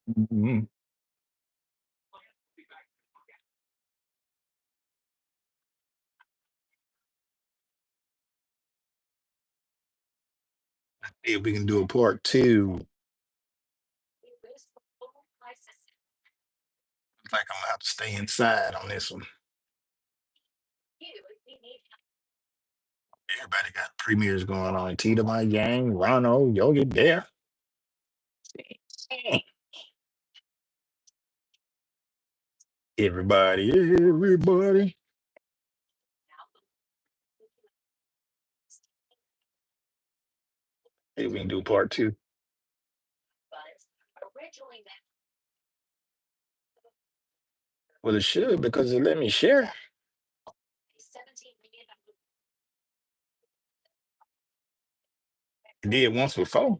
Mhm. If we can do a part two, looks like I'm gonna have to stay inside on this one. Everybody got premieres going on. Tita My Gang, Ronald, Yogi Bear. Everybody. Hey, we can do part two. Well, it should because it let me share. It did once before.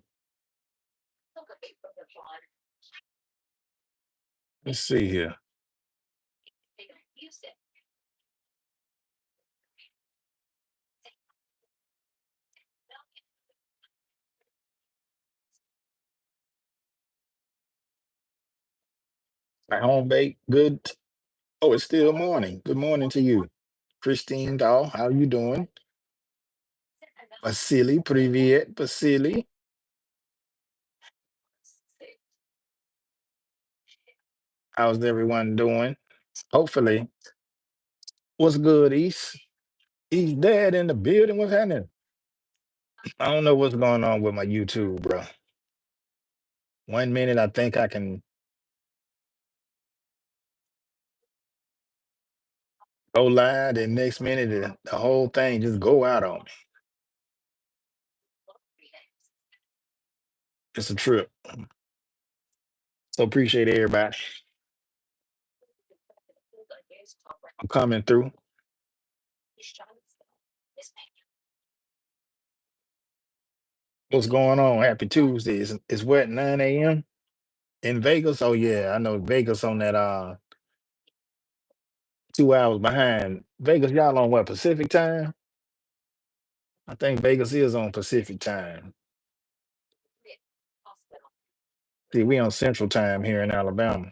Let's see here. My home bake, good. Oh, it's still morning. Good morning to you. Christine Doll, how you doing? Vasily, привет, Vasily. How's everyone doing? Hopefully. What's good, East? East Dad in the building. What's happening? I don't know what's going on with my YouTube, bro. 1 minute I think I can go live, the next minute the whole thing just go out on me. It's a trip. So appreciate everybody for coming through. What's going on? Happy Tuesday. It's what, 9 a.m. in Vegas? Oh yeah, I know Vegas on that 2 hours behind. Vegas, y'all on what, Pacific time? I think Vegas is on Pacific time. See, we on Central time here in Alabama.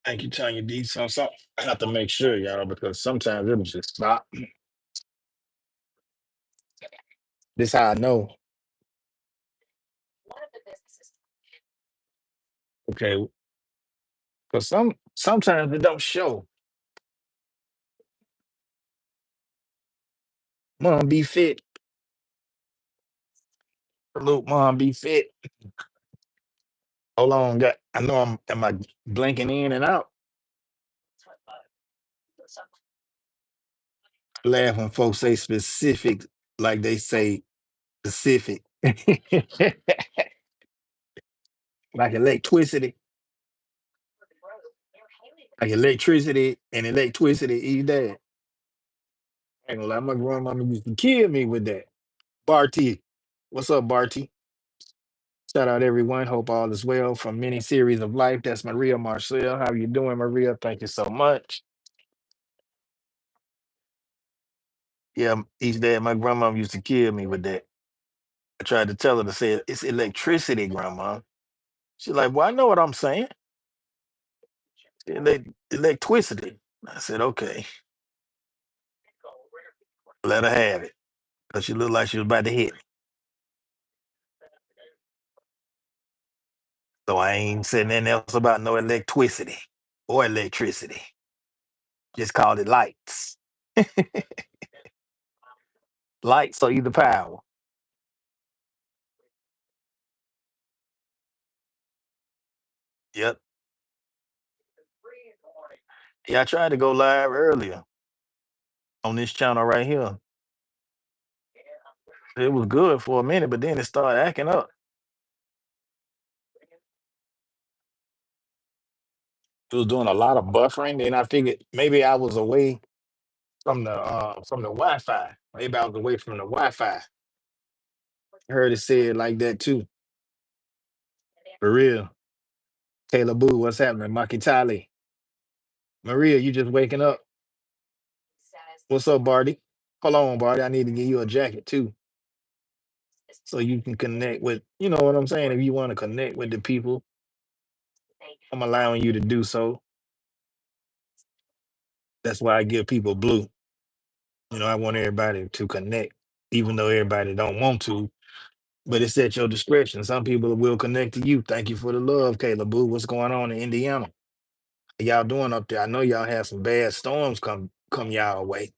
Thank you, Tanya D. So I have to make sure, y'all, because sometimes it'll just stop. This how I know. Okay, because sometimes it don't show. Mom be fit. Look, mom be fit. Hold on, got. I know I'm. Am I blinking in and out? Laugh when folks say specific, like they say specific, like electricity, like electricity and electricity. Each day. Ain't gonna lie, my grandmama used to kill me with that. Barty, what's up, Barty? Shout out everyone. Hope all is well from many series of life. That's Maria Marcel. How you doing, Maria? Thank you so much. Yeah, each day my grandma used to kill me with that. I tried to tell her to say it's electricity, grandma. She's like, well, I know what I'm saying. Electricity. I said, okay, let her have it. Because she looked like she was about to hit me. So I ain't saying nothing else about no electricity or electricity. Just called it lights. Lights or either power. Yep. Yeah, I tried to go live earlier on this channel right here. It was good for a minute, but then it started acting up. It was doing a lot of buffering. Then I figured maybe I was away from the Wi-Fi. They bounced away from the Wi-Fi. I heard it said like that too. For real. Taylor Boo, what's happening? Maki Tali. Maria, you just waking up. What's up, Barty? Hold on, Barty. I need to give you a jacket too. So you can connect with, you know what I'm saying? If you want to connect with the people, I'm allowing you to do so. That's why I give people blue. You know, I want everybody to connect, even though everybody don't want to, but it's at your discretion. Some people will connect to you. Thank you for the love, Kayla Boo. What's going on in Indiana? How y'all doing up there? I know y'all had some bad storms come y'all way.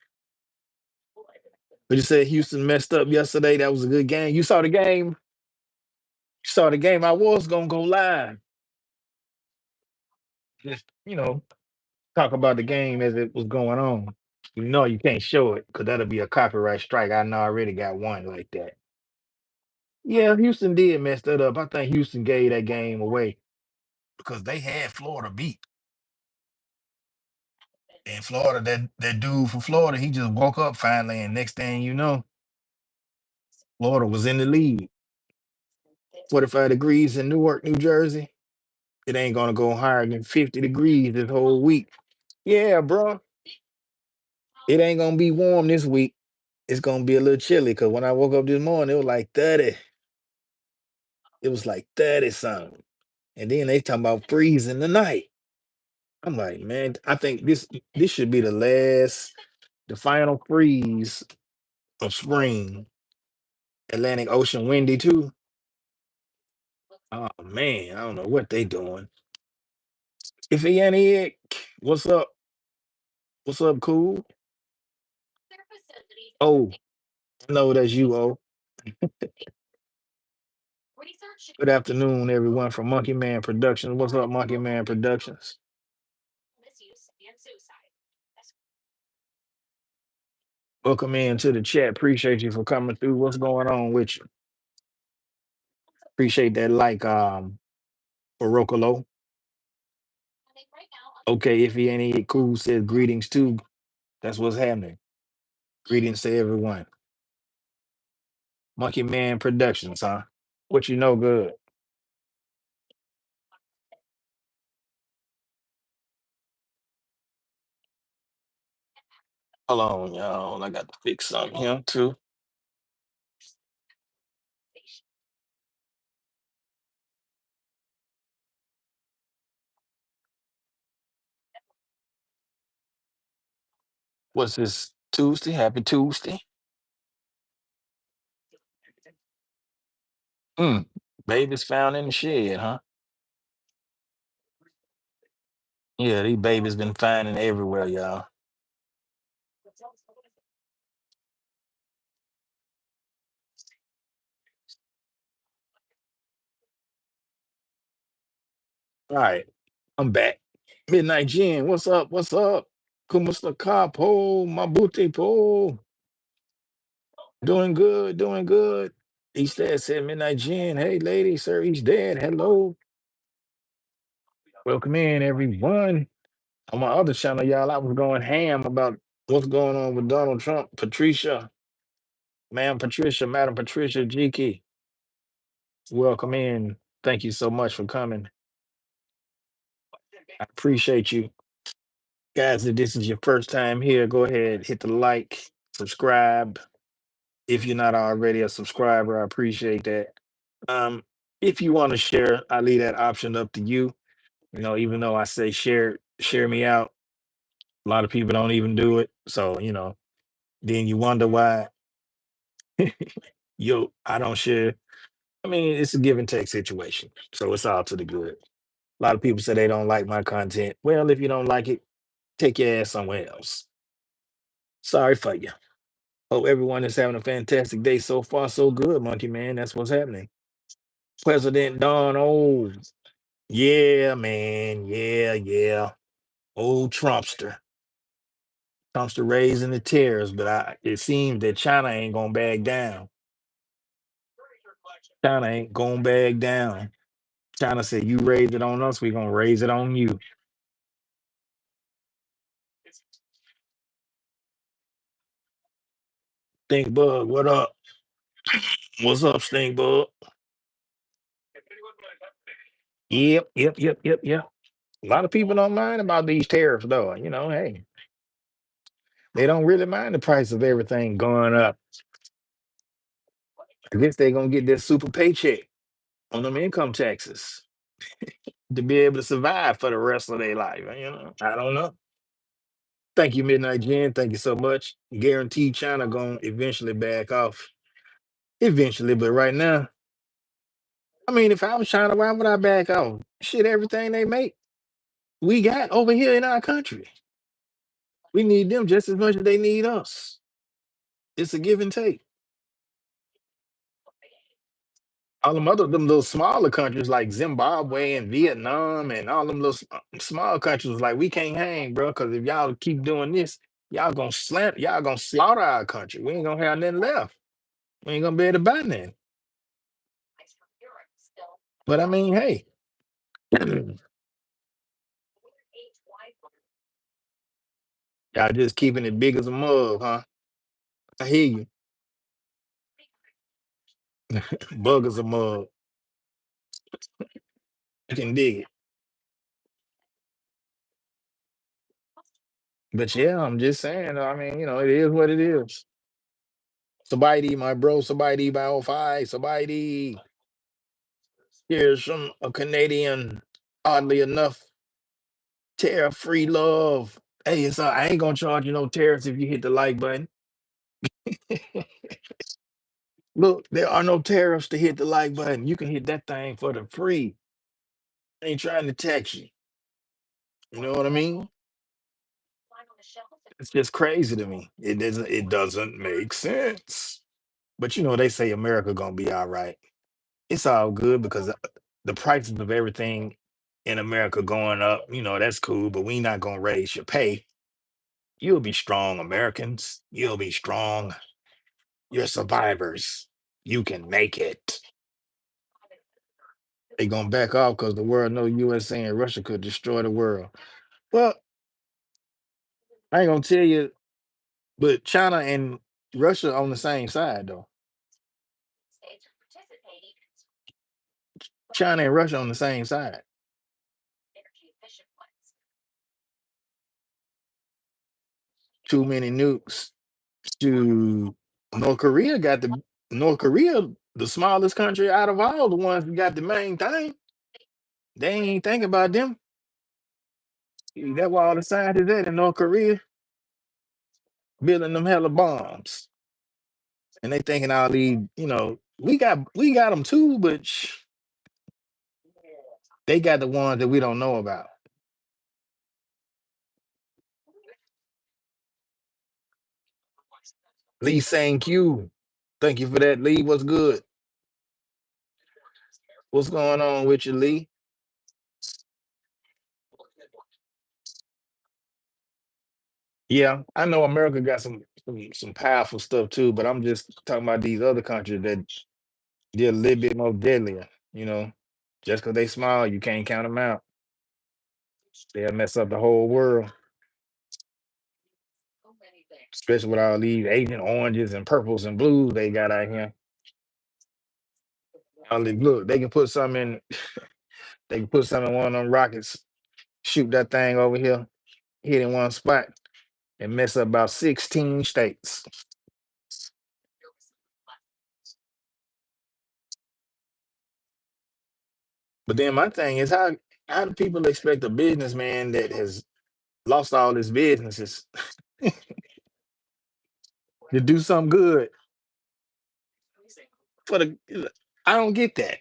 But you said Houston messed up yesterday. That was a good game. You saw the game? You saw the game. I was gonna go live. Just, talk about the game as it was going on. You know you can't show it because that'll be a copyright strike. I know I already got one like that. Yeah, Houston did mess that up. I think Houston gave that game away because they had Florida beat. And Florida, that dude from Florida, he just woke up finally, and next thing you know, Florida was in the lead. 45 degrees in Newark, New Jersey. It ain't gonna go higher than 50 degrees this whole week. Yeah, bro. It ain't gonna be warm this week. It's gonna be a little chilly because when I woke up this morning, it was like 30. It was like 30 something. And then they talking about freezing tonight. I'm like, man, I think this should be the final freeze of spring. Atlantic Ocean windy too. Oh man, I don't know what they doing. If he ain't it, what's up? What's up, cool? Oh, I know that's you, oh. Good afternoon, everyone from Monkey Man Productions. What's up, Monkey Man Productions? Welcome in to the chat. Appreciate you for coming through. What's going on with you? Appreciate that like for Rocolo. Okay, if he ain't it, cool says greetings too. That's what's happening. Greetings to everyone. Monkey Man Productions, huh? What you know good. Hold on, y'all. I got to fix something here too. What's this Tuesday? Happy Tuesday. Mm. Babies found in the shed, huh? Yeah, these babies been finding everywhere, y'all. All right, I'm back. Midnight Gin, what's up? What's up? Kumusta Capo, Mabuti Po. Doing good, doing good. East Dad said Midnight Gin. Hey, lady, sir, East Dad, hello. Welcome in, everyone. On my other channel, y'all, I was going ham about what's going on with Donald Trump. Patricia, Madam Patricia G. Welcome in. Thank you so much for coming. I appreciate you. Guys, if this is your first time here, go ahead, hit the like, subscribe. If you're not already a subscriber, I appreciate that. Um, if you want to share, I leave that option up to you. Even though I say share me out, a lot of people don't even do it. So, then you wonder why I don't share. I mean, it's a give and take situation. So it's all to the good. A lot of people say they don't like my content. Well, if you don't like it, take your ass somewhere else. Sorry for you. Hope everyone is having a fantastic day so far. So good, Monkey Man. That's what's happening. President Don, oh, yeah, man. Yeah, yeah. Old Trumpster. Trumpster raising the tariffs, but it seems that China ain't gonna back down. China ain't gonna back down. China said, you raise it on us, we're gonna raise it on you. Stink Bug, what up? What's up, Stink Bug? Yep. A lot of people don't mind about these tariffs, though. Hey, they don't really mind the price of everything going up. I guess they're gonna get their super paycheck on them income taxes to be able to survive for the rest of their life. I don't know. Thank you, Midnight Jen. Thank you so much. Guaranteed China gonna eventually back off. Eventually, but right now, I mean, if I was China, why would I back off? Shit, everything they make, we got over here in our country. We need them just as much as they need us. It's a give and take. All them little smaller countries like Zimbabwe and Vietnam and all them little small countries like we can't hang, bro. Because if y'all keep doing this, y'all gonna slaughter our country. We ain't gonna have nothing left. We ain't gonna be able to buy nothing. But I mean, hey, y'all just keeping it big as a mug, huh? I hear you. Bug as a mug. You can dig it. But yeah, I'm just saying. I mean, it is what it is. Somebody, my bro, somebody by all five, somebody. Here's some a Canadian, oddly enough, tariff-free love. Hey, so I ain't gonna charge you no tariffs if you hit the like button. Look, there are no tariffs to hit the like button. You can hit that thing for the free. I ain't trying to tax you. You know what I mean? It's just crazy to me. It doesn't make sense. But they say America gonna be all right. It's all good because the prices of everything in America going up, that's cool, but we not gonna raise your pay. You'll be strong, Americans. You'll be strong. You're survivors. You can make it. They gonna back off because the world know USA and Russia could destroy the world. Well, I ain't gonna tell you, but China and Russia on the same side though. China and Russia on the same side. Too many nukes. To North Korea, the smallest country out of all the ones that got the main thing. They ain't thinking about them. That's why all the scientists at in North Korea building them hella bombs. And they thinking all these, we got them too, but they got the ones that we don't know about. Lee saying Q. Thank you for that, Lee. What's good? What's going on with you, Lee? Yeah, I know America got some powerful stuff too, but I'm just talking about these other countries that they're a little bit more deadlier. Just because they small, you can't count them out. They'll mess up the whole world, especially with all these Agent Oranges and purples and blues they got out here. Look, they can put some in. They can put some in one of them rockets, shoot that thing over here, hit in one spot, and mess up about 16 states. But then my thing is how do people expect a businessman that has lost all his businesses to do something good for the I don't get that.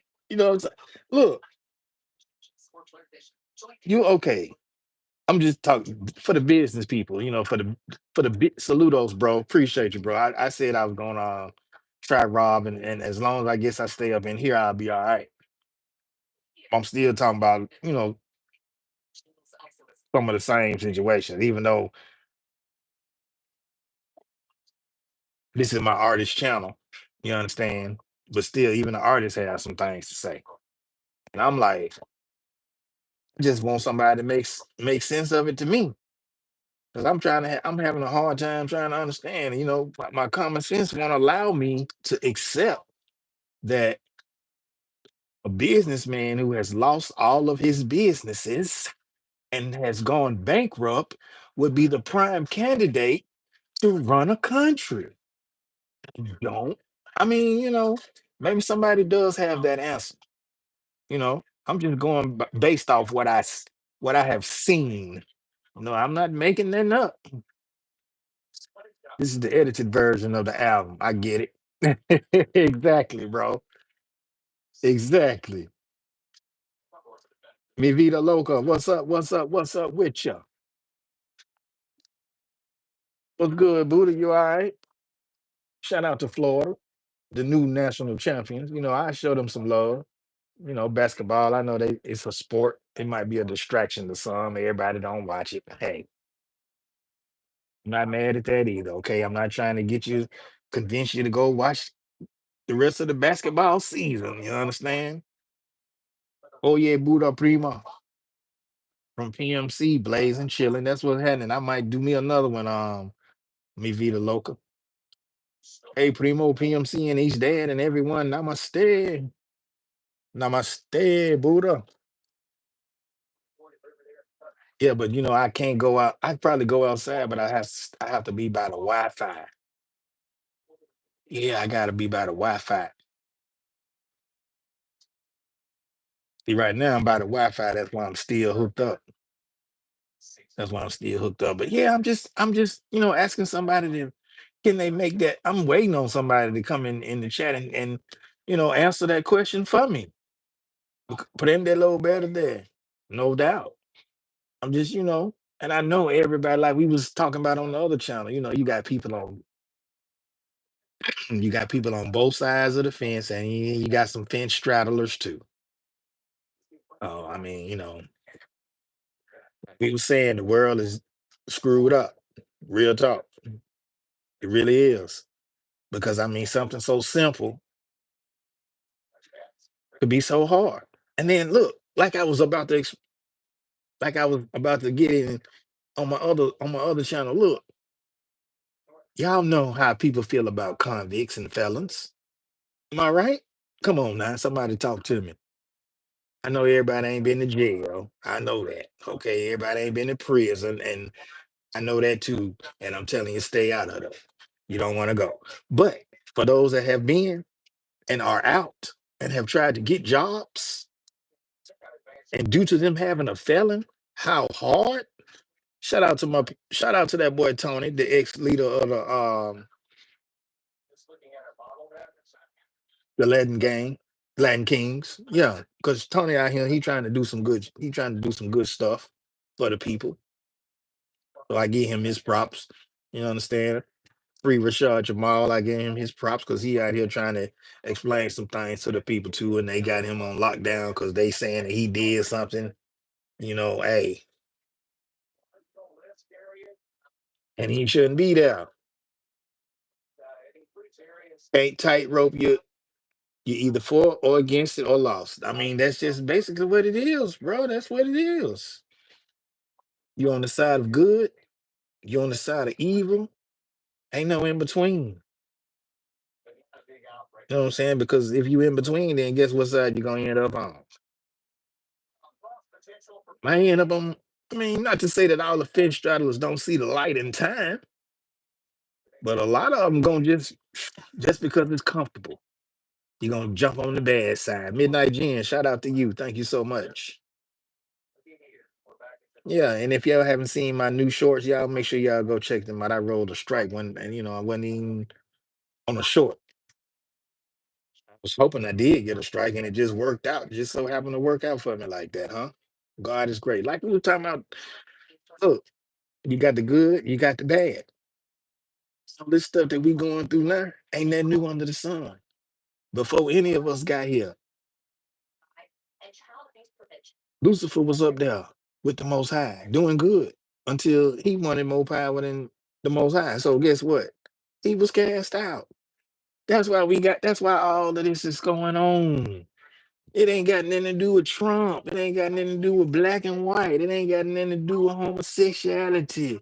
Look, you okay. I'm just talking for the business people, saludos, bro. Appreciate you, bro. I said I was gonna try Rob and as long as I guess I stay up in here, I'll be all right. I'm still talking about, some of the same situations, even though this is my artist channel. You understand? But still, even the artists have some things to say. And I'm like, I just want somebody to make sense of it to me. Because I'm having a hard time trying to understand. My common sense won't allow me to accept that a businessman who has lost all of his businesses and has gone bankrupt would be the prime candidate to run a country. Don't. I mean, maybe somebody does have that answer. I'm just going based off what I have seen. No, I'm not making that up. This is the edited version of the album. I get it. Exactly, bro. Exactly. Mi vida loca. What's up? What's up? What's up with you? What's good, Buddha? You all right? Shout out to Florida, the new national champions. I show them some love. Basketball. I know it's a sport. It might be a distraction to some. Everybody don't watch it. Hey, I'm not mad at that either. Okay, I'm not trying to convince you to go watch the rest of the basketball season. You understand? Oh yeah, Buddha Prima from PMC, blazing, chilling. That's what's happening. I might do me another one. Mi vida loca. Hey, Primo, PMC, and each dad and everyone. Namaste. Namaste, Buddha. Yeah, but I can't go out. I'd probably go outside, but I have to be by the Wi-Fi. Yeah, I gotta be by the Wi-Fi. See, right now I'm by the Wi-Fi. That's why I'm still hooked up. That's why I'm still hooked up. But yeah, I'm just asking somebody to can they make that? I'm waiting on somebody to come in the chat and answer that question for me. Put in that little better there. No doubt. I'm just and I know everybody like we was talking about on the other channel. You got people on both sides of the fence, and you got some fence straddlers too. Oh, I mean, we was saying the world is screwed up. Real talk. It really is. Because I mean something so simple could be so hard. And then look, like I was about to get in on my other channel. Look, y'all know how people feel about convicts and felons. Am I right? Come on now, somebody talk to me. I know everybody ain't been to jail. I know that. Okay, everybody ain't been to prison, and I know that too. And I'm telling you, stay out of it. You don't want to go. But for those that have been and are out and have tried to get jobs, and due to them having a felon, how hard? Shout out to that boy Tony, the ex leader of the Latin gang, Latin Kings. Yeah, because Tony out here, he trying to do some good stuff for the people. So I give him his props. You understand? Free Rashad Jamal, I give him his props because he out here trying to explain some things to the people too, and they got him on lockdown because they saying that he did something. Hey, and he shouldn't be there. Ain't tightrope you either for or against it or lost. I mean, that's just basically what it is, bro. That's what it is. You on the side of good, you on the side of evil. Ain't no in between. You know what I'm saying? Because if you in between, then guess what side you're gonna end up on? I end up on. I mean, not to say that all the fence straddlers don't see the light in time, but a lot of them gonna just because it's comfortable. You're gonna jump on the bad side. Midnight Jen, shout out to you. Thank you so much. Yeah, and if y'all haven't seen my new shorts, y'all make sure y'all go check them out. I rolled a strike one, and I wasn't even on a short. I was hoping I did get a strike, and it just worked out. Just so happened to work out for me like that, huh? God is great. Like we were talking about, look, you got the good, you got the bad. All this stuff that we going through now ain't that new under the sun. Before any of us got here, Lucifer was up there with the Most High, doing good until he wanted more power than the Most High. So guess what? He was cast out. That's why all of this is going on. It ain't got nothing to do with Trump. It ain't got nothing to do with black and white. It ain't got nothing to do with homosexuality.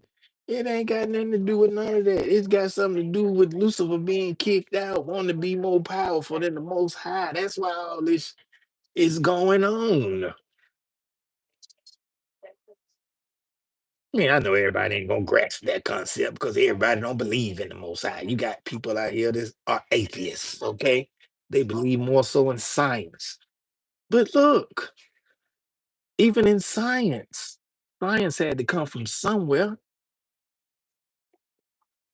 It ain't got nothing to do with none of that. It's got something to do with Lucifer being kicked out, wanting to be more powerful than the Most High. That's why all this is going on. I mean, I know everybody ain't gonna grasp that concept because everybody don't believe in the Most High. You got people out here that are atheists, okay? They believe more so in science. But look, even in science, science had to come from somewhere.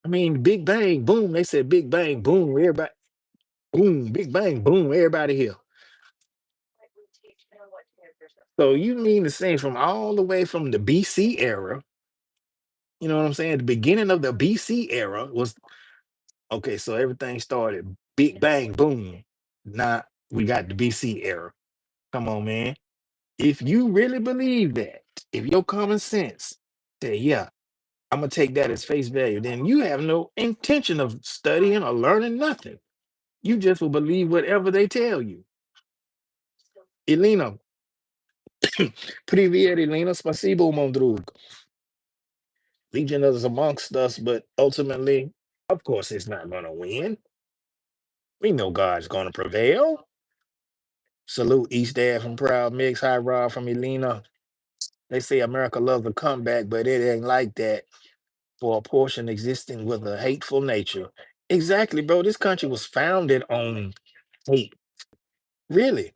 I mean, Big Bang, boom. They said Big Bang, boom. Everybody, boom, Big Bang, boom. Everybody here. So you mean to say from all the way from the BC era, you know what I'm saying? The beginning of the BC era was okay. So everything started Big Bang, boom. Now we got the BC era. Come on, man. If you really believe that, if your common sense say, yeah, I'm gonna take that as face value, then you have no intention of studying or learning nothing. You just will believe whatever they tell you. Elena, привет, Elena, спасибо, мой друг. Legion is amongst us, but ultimately, of course, it's not gonna win. We know God's gonna prevail. Salute East Dad from Proud Mix, High Rod from Elena. They say America loves a comeback, but it ain't like that for a portion existing with a hateful nature. Exactly, bro. This country was founded on hate, really,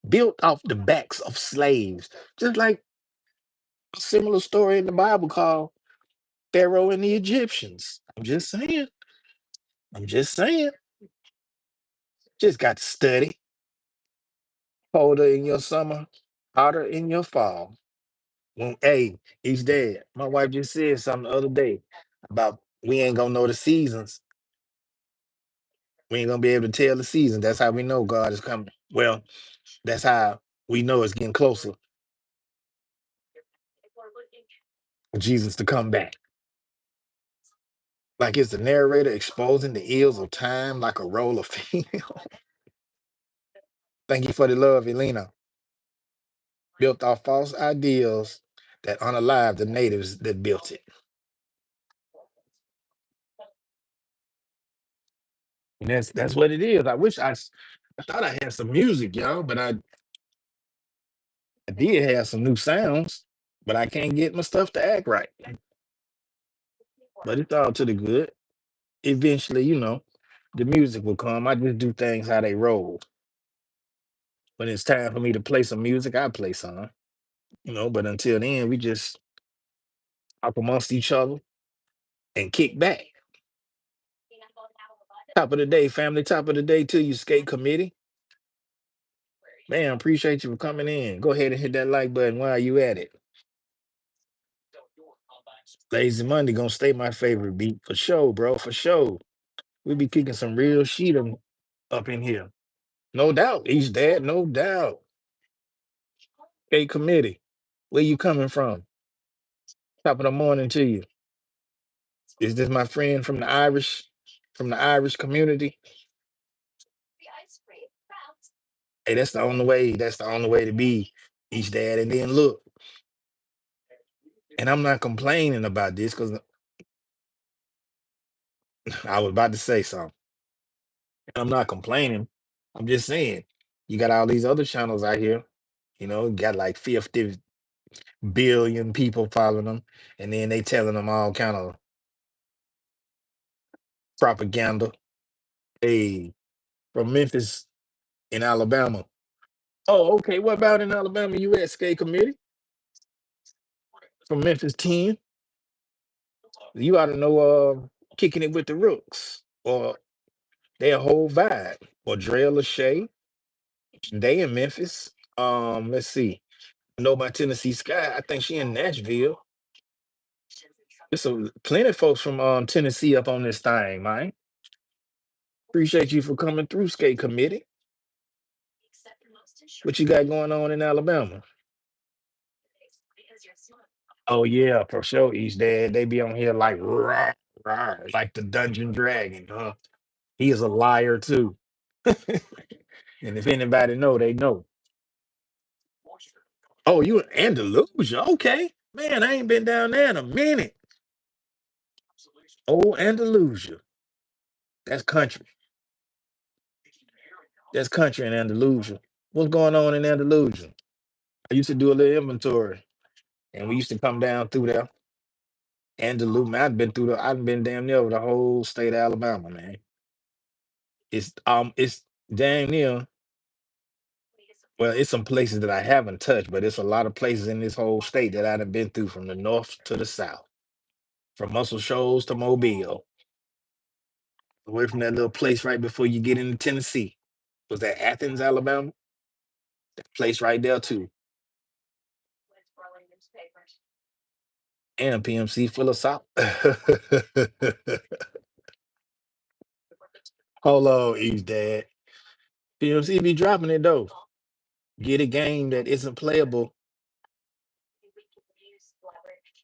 built off the backs of slaves. Just like a similar story in the Bible called Pharaoh and the Egyptians. I'm just saying. I'm just saying. Just got to study. Colder in your summer, hotter in your fall. When, hey, he's dead. My wife just said something the other day about we ain't gonna know the seasons. We ain't gonna be able to tell the seasons. That's how we know God is coming. Well, that's how we know it's getting closer for Jesus to come back. Like it's the narrator exposing the ills of time like a roll of film. Thank you for the love, Elena. Built off false ideals that unalive the natives that built it. And that's what it is. I thought I had some music, y'all, but I did have some new sounds, but I can't get my stuff to act right. But it's all to the good. Eventually, the music will come. I just do things how they roll. When it's time for me to play some music, I play some. But until then, we just talk amongst each other and kick back. Top of the day, family. Top of the day to you, skate committee. Man, appreciate you for coming in. Go ahead and hit that like button while you at it. Lazy Monday gonna stay my favorite beat for sure, bro. For sure. We be kicking some real shit up in here. No doubt. He's dead, no doubt. Skate committee. Where you coming from? Top of the morning to you. Is this my friend from the Irish community? Hey, that's the only way. That's the only way to be each dad. And then look, and I'm not complaining about this because I was about to say something. I'm not complaining. I'm just saying, you got all these other channels out here, got like 50 billion people following them, and then they telling them all kind of propaganda. Hey, from Memphis in Alabama. Oh, okay. What about in Alabama? You at skate committee from Memphis 10? You ought to know kicking it with the Rooks or their whole vibe or Dre Lachey. They in Memphis. Let's see. I know my Tennessee Sky. I think she in Nashville. There's plenty of folks from Tennessee up on this thing, man. Appreciate you for coming through, skate committee. What you got going on in Alabama? Oh yeah, for sure, East Dad. They be on here like rah, rah, like the Dungeon Dragon, huh? He is a liar too. And if anybody know, they know. Oh, you in Andalusia? Okay, man, I ain't been down there in a minute. Oh, Andalusia. That's country. That's country in Andalusia. What's going on in Andalusia? I used to do a little inventory, and we used to come down through there. Andalusia. Man, I've been damn near over the whole state of Alabama, man. It's damn near. Well, it's some places that I haven't touched, but it's a lot of places in this whole state that I've been through from the north to the south, from Muscle Shoals to Mobile, away from that little place right before you get into Tennessee. Was that Athens, Alabama? That place right there too. And PMC full of salt. Hold on, East Dad. PMC be dropping it though. Get a game that isn't playable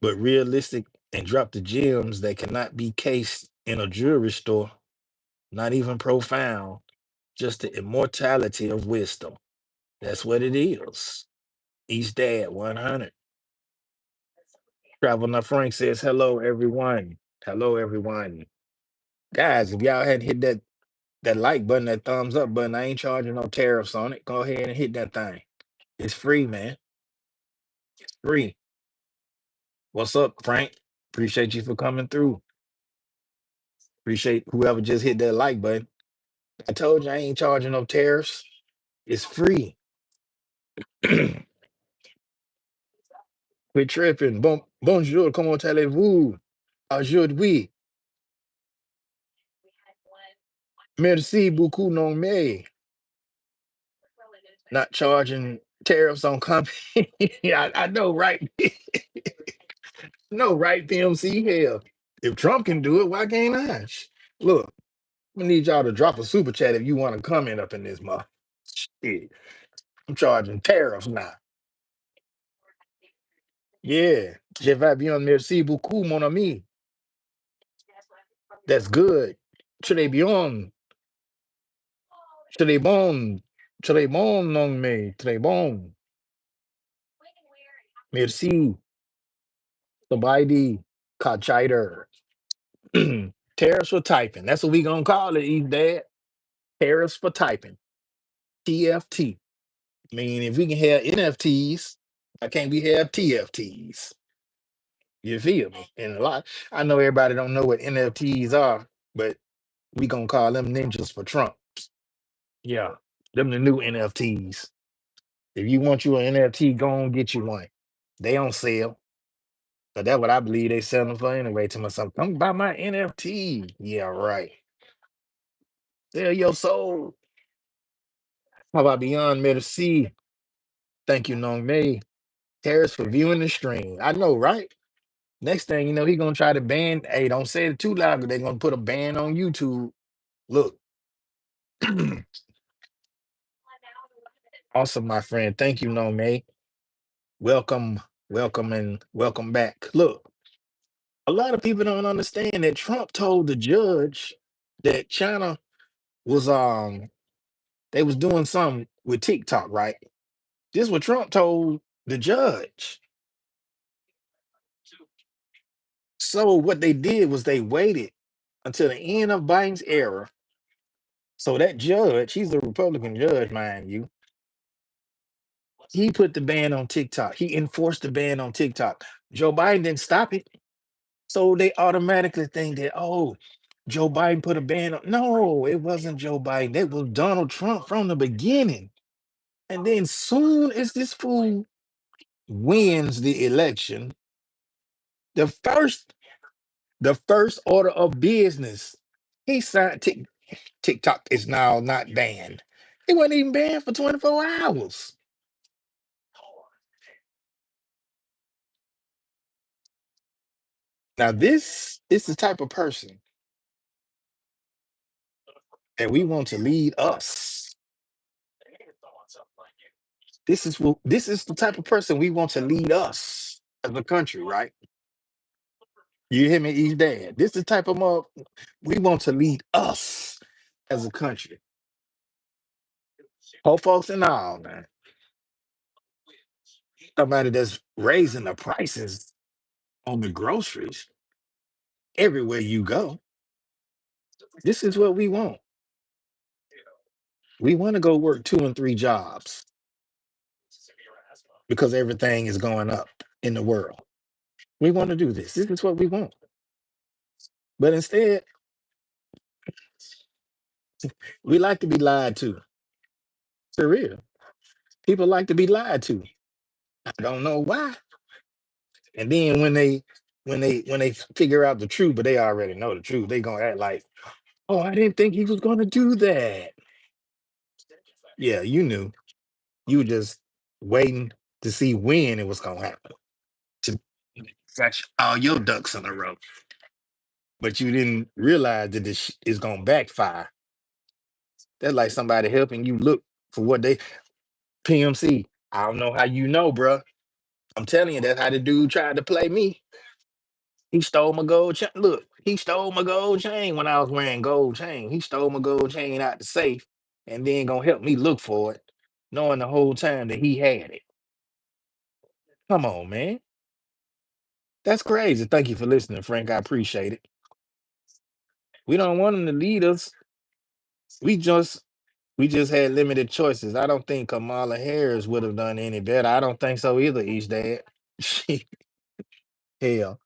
but realistic and drop the gems that cannot be cased in a jewelry store, not even profound, just the immortality of wisdom. That's what it is. East Dad 100. Travel Now Frank says, hello, everyone. Hello, everyone. Guys, if y'all hadn't hit that like button, that thumbs up button, I ain't charging no tariffs on it. Go ahead and hit that thing. It's free, man. Free. What's up, Frank? Appreciate you for coming through. Appreciate whoever just hit that like button. I told you I ain't charging no tariffs. It's free. Quit tripping. Bonjour, comment allez-vous? Aujourd'hui. Merci beaucoup, non mais. Not charging tariffs on company. I know, right? No, right, PMC? Hell, if Trump can do it, why can't I? Look, I need y'all to drop a super chat if you want to comment up in this month. Shit, I'm charging tariffs now. Yeah, je vais bien, merci beaucoup, mon ami. That's good. Très bien. Très bon. Très bon, non mais très bon. Merci. Sabidi. Kachiter. Tariffs for typing. That's what we gonna call it, Dad. Tariffs for typing. TFT. I mean, if we can have NFTs, why can't we have TFTs? You feel me? And a lot, I know everybody don't know what NFTs are, but we gonna call them ninjas for Trump. Yeah, them the new NFTs. If you want you an NFT, go and get you one. They on sale. But that's what I believe they selling for anyway. To myself, come buy my NFT. Yeah, right. Sell your soul. How about Beyond Merci? Thank you, Nong May. Harris for viewing the stream. I know, right? Next thing you know, he gonna try to ban. Hey, don't say it too loud, but they're gonna put a ban on YouTube. Look, awesome, my friend. Thank you, No May. Welcome, welcome, and welcome back. Look, a lot of people don't understand that Trump told the judge that China was they was doing something with TikTok, right? This is what Trump told the judge. So what they did was they waited until the end of Biden's era. So that judge, he's a Republican judge, mind you, he put the ban on TikTok. He enforced the ban on TikTok. Joe Biden didn't stop it. So they automatically think that, oh, Joe Biden put a ban on. No, it wasn't Joe Biden. It was Donald Trump from the beginning. And then soon as this fool wins the election, the first the first order of business, he signed TikTok is now not banned. It wasn't even banned for 24 hours. Now, this is the type of person that we want to lead us. This is the type of person we want to lead us as a country, right? You hear me, each dad? This is the type of we want to lead us as a country. Whole folks and all, man. Somebody that's raising the prices on the groceries. everywhere you go. This is what we want. We want to go work two and three jobs because everything is going up in the world. We want to do this. This is what we want. But instead, we like to be lied to. For real. People like to be lied to. I don't know why. And then when they figure out the truth, but they already know the truth, they gonna act like, oh, I didn't think he was gonna do that. Yeah, you knew. You were just waiting to see when it was gonna happen. To got all your ducks in a row. But you didn't realize that this is gonna backfire. That's like somebody helping you look for what they PMC. I don't know how you know, bruh. I'm telling you, that's how the dude tried to play me. He stole my gold chain. Look, he stole my gold chain when I was wearing gold chain. He stole my gold chain out the safe and then gonna help me look for it, knowing the whole time that he had it. Come on, man. That's crazy. Thank you for listening, Frank. I appreciate it. We don't want him to lead us. We just we just had limited choices. I don't think Kamala Harris would have done any better. I don't think so either, East Dad. Hell,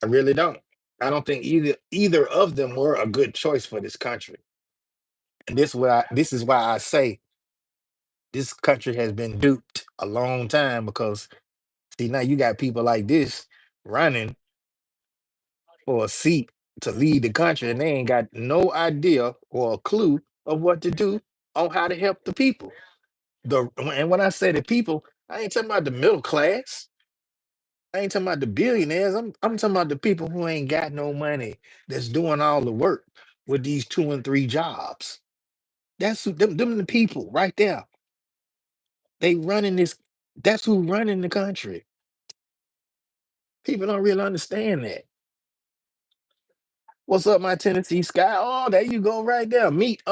I really don't. I don't think either of them were a good choice for this country. And this is why I say this country has been duped a long time because see now you got people like this running for a seat to lead the country and they ain't got no idea or a clue of what to do on how to help the people. And when I say the people, I ain't talking about the middle class. I ain't talking about the billionaires. I'm talking about the people who ain't got no money that's doing all the work with these two and three jobs. That's them the people right there. They running this. That's who running the country. People don't really understand that. What's up, my Tennessee Sky? Oh, there you go, right there. Meet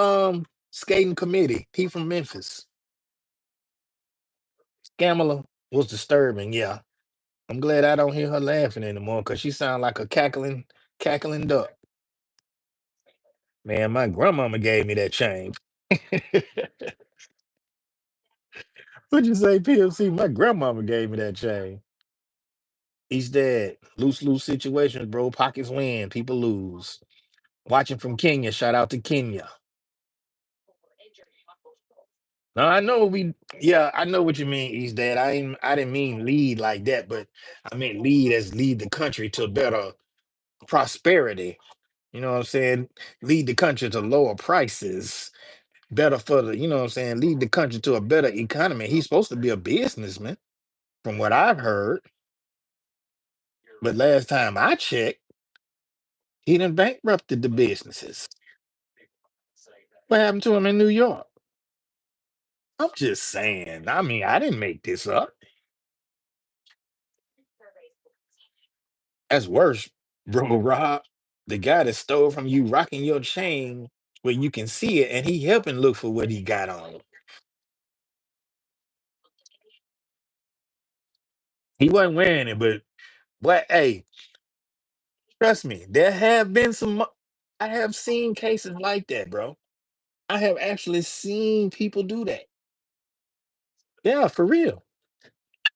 skating committee. He from Memphis. Scamala was disturbing. Yeah, I'm glad I don't hear her laughing anymore because she sound like a cackling duck. Man, my grandmama gave me that chain. What'd you say, PFC? My grandmama gave me that chain. He's dead. Loose situations, bro. Pockets win, people lose. Watching from Kenya. Shout out to Kenya. No, I know yeah, I know what you mean, East Dad. I didn't mean lead like that, but I meant lead the country to better prosperity. You know what I'm saying? Lead the country to lower prices, better for the, you know what I'm saying? Lead the country to a better economy. He's supposed to be a businessman, from what I've heard. But last time I checked, he done bankrupted the businesses. What happened to him in New York? I'm just saying. I mean, I didn't make this up. That's worse, bro, Rob. The guy that stole from you rocking your chain where you can see it and he helping look for what he got on. He wasn't wearing it, but hey, trust me, there have been I have seen cases like that, bro. I have actually seen people do that. Yeah, for real.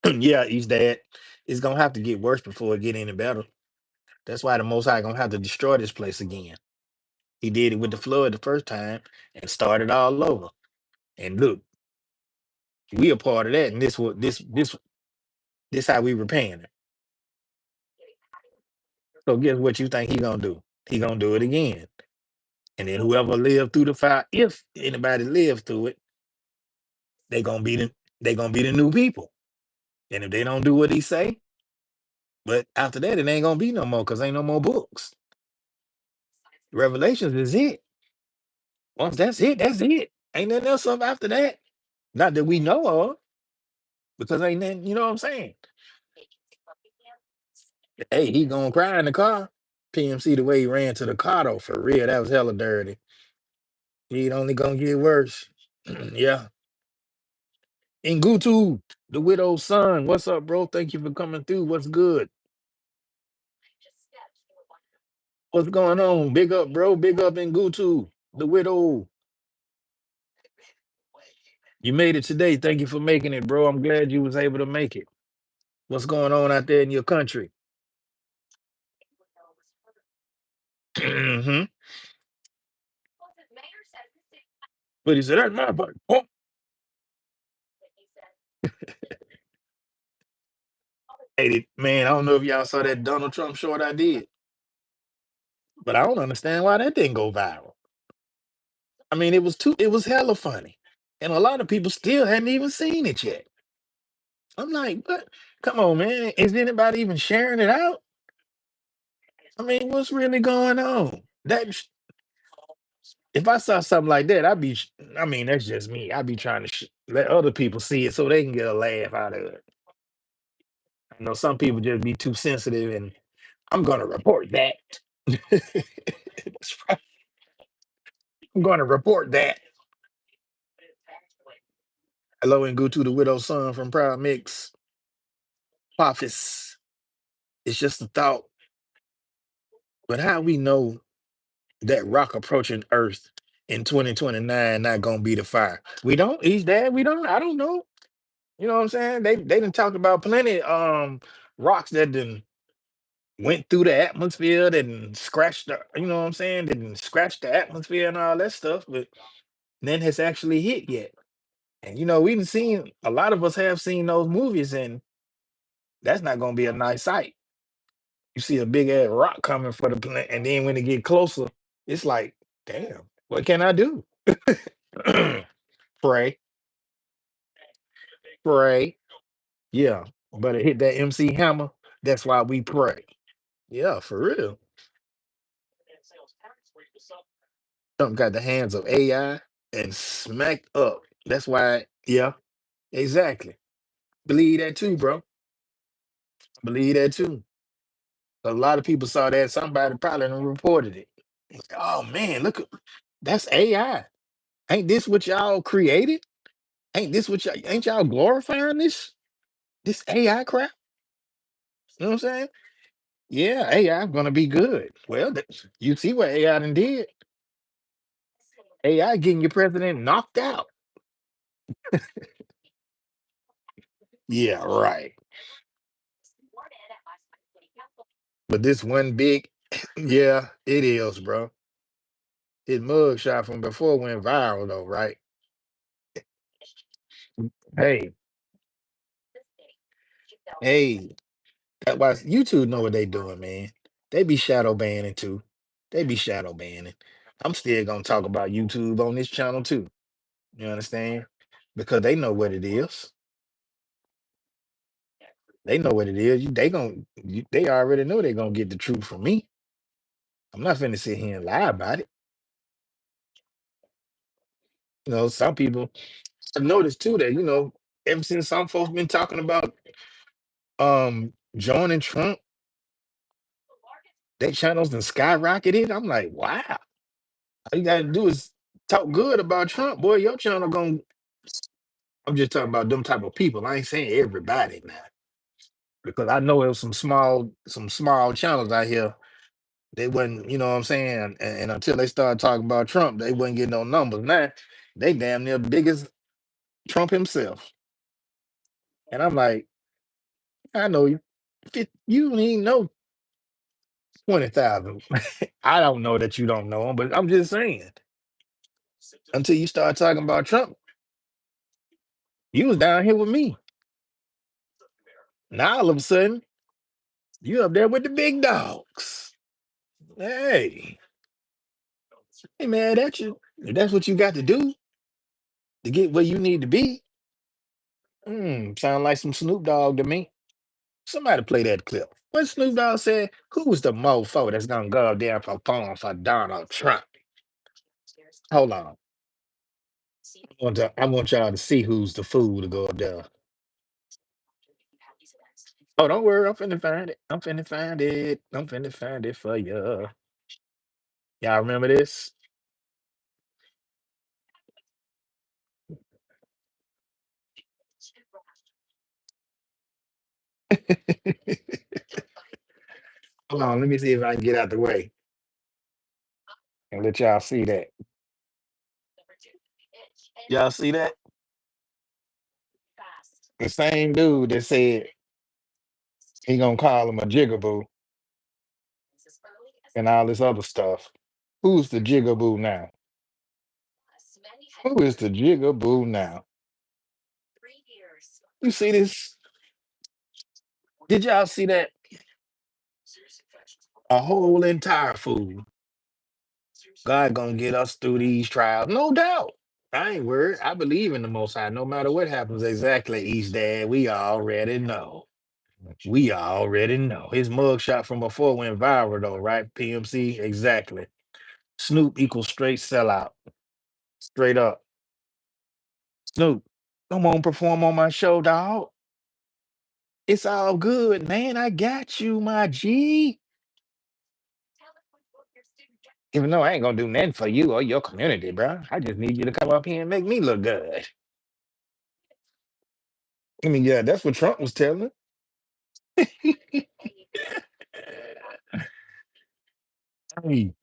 Yeah, he's dead. It's gonna have to get worse before it get any better. That's why the Most High gonna have to destroy this place again. He did it with the flood the first time and started all over. And look, we a part of that, and this how we repaying it. So guess what you think he gonna do? He gonna do it again. And then whoever lived through the fire, if anybody lived through it, they gonna be the new people. And if they don't do what he say, but after that, it ain't gonna be no more because ain't no more books. Revelations is it. Once that's it, that's it. Ain't nothing else up after that. Not that we know of, because ain't nothing, you know what I'm saying? Hey, he gonna cry in the car. PMC the way he ran to the car though, for real, that was hella dirty. He only gonna get worse. Yeah. Ngutu, the widow's son. What's up, bro? Thank you for coming through. What's good? What's going on? Big up, bro. Big up in Gutu, the widow. You made it today. Thank you for making it, bro. I'm glad you was able to make it. What's going on out there in your country? Hmm. But he said, that's my bike. Oh, man, I don't know if y'all saw that Donald Trump short I did, but I don't understand why that didn't go viral. I mean, it was hella funny. And a lot of people still hadn't even seen it yet. I'm like, what? Come on, man. Is anybody even sharing it out? I mean, what's really going on? If I saw something like that, I mean, that's just me. I'd be trying to let other people see it so they can get a laugh out of it. I know some people just be too sensitive and I'm going to report that. That's right. I'm going to report that. Hello and go to the widow's son from Proud Mix. Office. It's just a thought. But how we know that rock approaching Earth in 2029 not gonna be the fire? We don't. He's dead. We don't. I don't know. You know what I'm saying? They done talked about plenty rocks that done went through the atmosphere and scratched the, you know what I'm saying? That done scratched the atmosphere and all that stuff, but none has actually hit yet. And we've seen a lot of us have seen those movies, and that's not gonna be a nice sight. You see a big ass rock coming for the planet, and then when it get closer, it's like, damn, what can I do? Pray, pray. Yeah, but it hit that MC Hammer. That's why we pray. Yeah, for real. Trump got the hands of AI and smacked up. That's why, yeah, exactly. Believe that too, bro. Believe that too. A lot of people saw that. Somebody probably done reported it. Like, oh man, look, that's AI. Ain't this what y'all created? Ain't y'all glorifying this AI crap? You know what I'm saying? Yeah, AI gonna be good. Well, you see what AI done did? AI getting your president knocked out. Yeah, right. But this one big, yeah, it is, bro. His mug shot from before went viral though, right? Hey, hey, that why YouTube know what they doing, man. They be shadow banning too. They be shadow banning. I'm still gonna talk about YouTube on this channel too. You understand? Because they know what it is. They know what it is. They already know they're gonna get the truth from me. I'm not finna sit here and lie about it. Some people I've noticed too that, ever since some folks been talking about joining Trump, their channels and skyrocketed. I'm like, wow. All you gotta do is talk good about Trump, boy. Your channel going I'm just talking about them type of people. I ain't saying everybody now. Because I know there's some small channels out here. They wasn't, you know what I'm saying? And until they started talking about Trump, they wasn't getting no numbers. Now they damn near big as Trump himself. And I'm like, I know you. You don't even know 20,000. I don't know that you don't know him, but I'm just saying. Until you start talking about Trump, you was down here with me. Now all of a sudden, you up there with the big dogs. Hey, hey man, that's you. If that's what you got to do to get where you need to be. Sound like some Snoop Dogg to me. Somebody play that clip. What Snoop Dogg said, who's the mofo that's gonna go down for phone for Donald Trump? Hold on. I want y'all to see who's the fool to go up there. Oh, don't worry, I'm finna find it. I'm finna find it. I'm finna find it for you. Y'all remember this? Hold on, let me see if I can get out the way. And let y'all see that. Y'all see that? The same dude that said he gonna call him a jigaboo and all this other stuff. Who's the jigaboo now? Who is the jigaboo now? You see this? Did y'all see that? A whole entire fool. God gonna get us through these trials, no doubt. I ain't worried. I believe in the Most High. No matter what happens, exactly, East Dad. We already know. We already know. His mugshot from before went viral, though, right? PMC, exactly. Snoop equals straight sellout, straight up. Snoop, come on, perform on my show, dog. It's all good, man. I got you, my G. Even though I ain't gonna do nothing for you or your community, bro. I just need you to come up here and make me look good. I mean, yeah, that's what Trump was telling. Hey,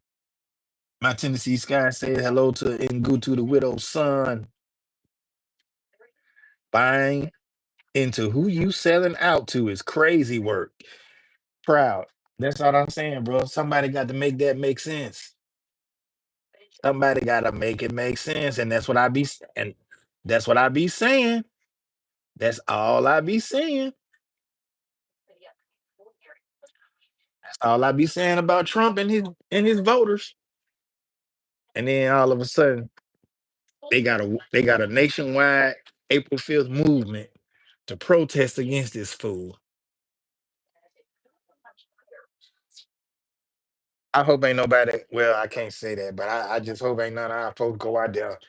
my Tennessee Sky said hello to Ngu to the widow's son. Buying into who you selling out to is crazy work. Proud. That's all I'm saying, bro. Somebody got to make that make sense. Somebody got to make it make sense, and that's what I be saying. That's all I be saying. That's all I be saying about Trump and his voters. And then all of a sudden, they got a nationwide April 5th movement to protest against this fool. I hope ain't nobody. Well, I can't say that, but I just hope ain't none of our folks go out there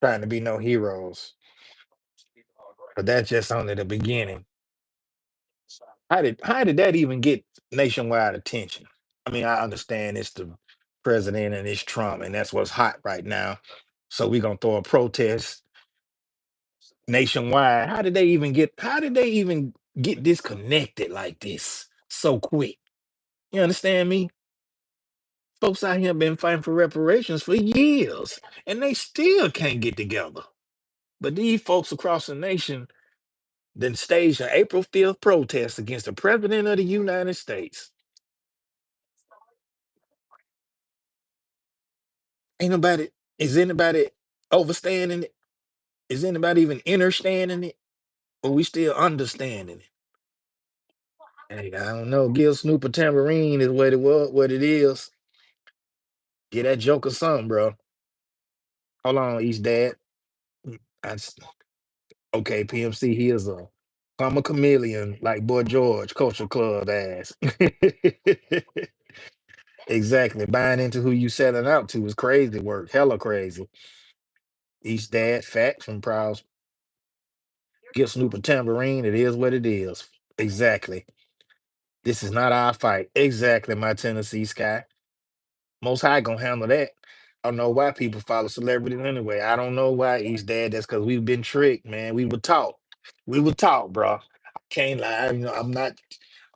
trying to be no heroes. But that's just only the beginning. How did that even get nationwide attention? I mean, I understand it's the president and it's Trump, and that's what's hot right now. So we gonna throw a protest nationwide. How did they even get disconnected like this so quick? You understand me? Folks out here been fighting for reparations for years, and they still can't get together. But these folks across the nation then staged an April 5th protest against the president of the United States. Ain't nobody, is anybody overstanding it? Is anybody even understanding it? Or we still understanding it? Hey, I don't know. Give Snoop a tambourine is what it is. Get that joker something, bro. Hold on, East Dad. Mm, I s- okay, PMC, he is a I'm a chameleon, like Boy George, Culture Club ass. Exactly. Buying into who you selling out to is crazy work. Hella crazy. East Dad, facts from Prowse. Give Snoop a tambourine. It is what it is. Exactly. This is not our fight. Exactly, my Tennessee Sky. Most High gonna handle that. I don't know why people follow celebrities anyway. I don't know why, East Dad. That's because we've been tricked, man. We were taught. We were taught, bro. I can't lie. I'm not.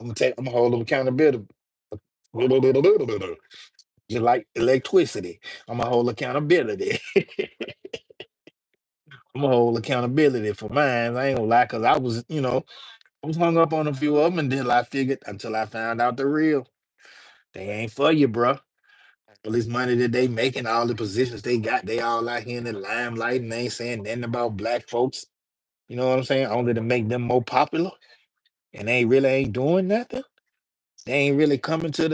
I'm gonna hold them accountability. Just like electricity. I'm gonna hold accountability. I'm gonna hold accountability for mine. I ain't gonna lie, cause I was hung up on a few of them until I found out the real. They ain't for you, bro. All this money that they making, all the positions they got, they all out here in the limelight and they ain't saying nothing about black folks. You know what I'm saying? Only to make them more popular. And they really ain't doing nothing. They ain't really coming to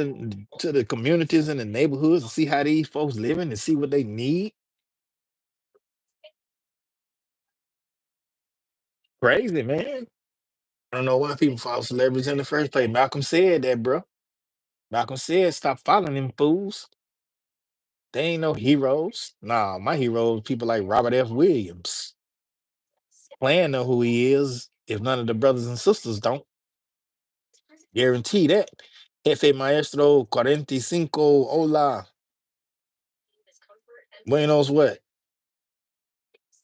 the communities and the neighborhoods and see how these folks living and see what they need. Crazy, man. I don't know why people follow celebrities in the first place. Malcolm said that, bro. Malcolm said, stop following them fools. They ain't no heroes. Nah, my heroes, people like Robert F. Williams. Plan know who he is if none of the brothers and sisters don't. Guarantee that. Jefe Maestro 45, hola. Buenos what?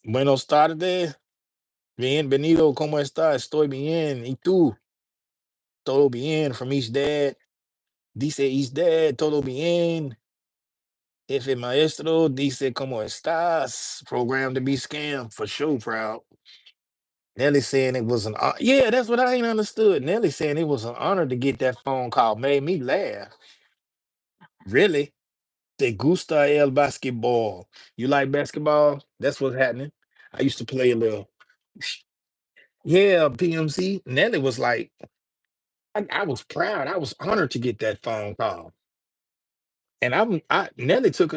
Buenos tardes. Bienvenido, ¿cómo estás? Estoy bien. ¿Y tú? Todo bien from East Dad. Dice East Dad, todo bien. Jefe Maestro dice como estás? Programmed to be scammed for sure, proud. Nelly saying it was yeah, that's what I ain't understood. Nelly saying it was an honor to get that phone call made me laugh. Really? Te gusta el basketball. You like basketball? That's what's happening. I used to play a little. Yeah, PMC. Nelly was like, I was proud. I was honored to get that phone call. And Nelly took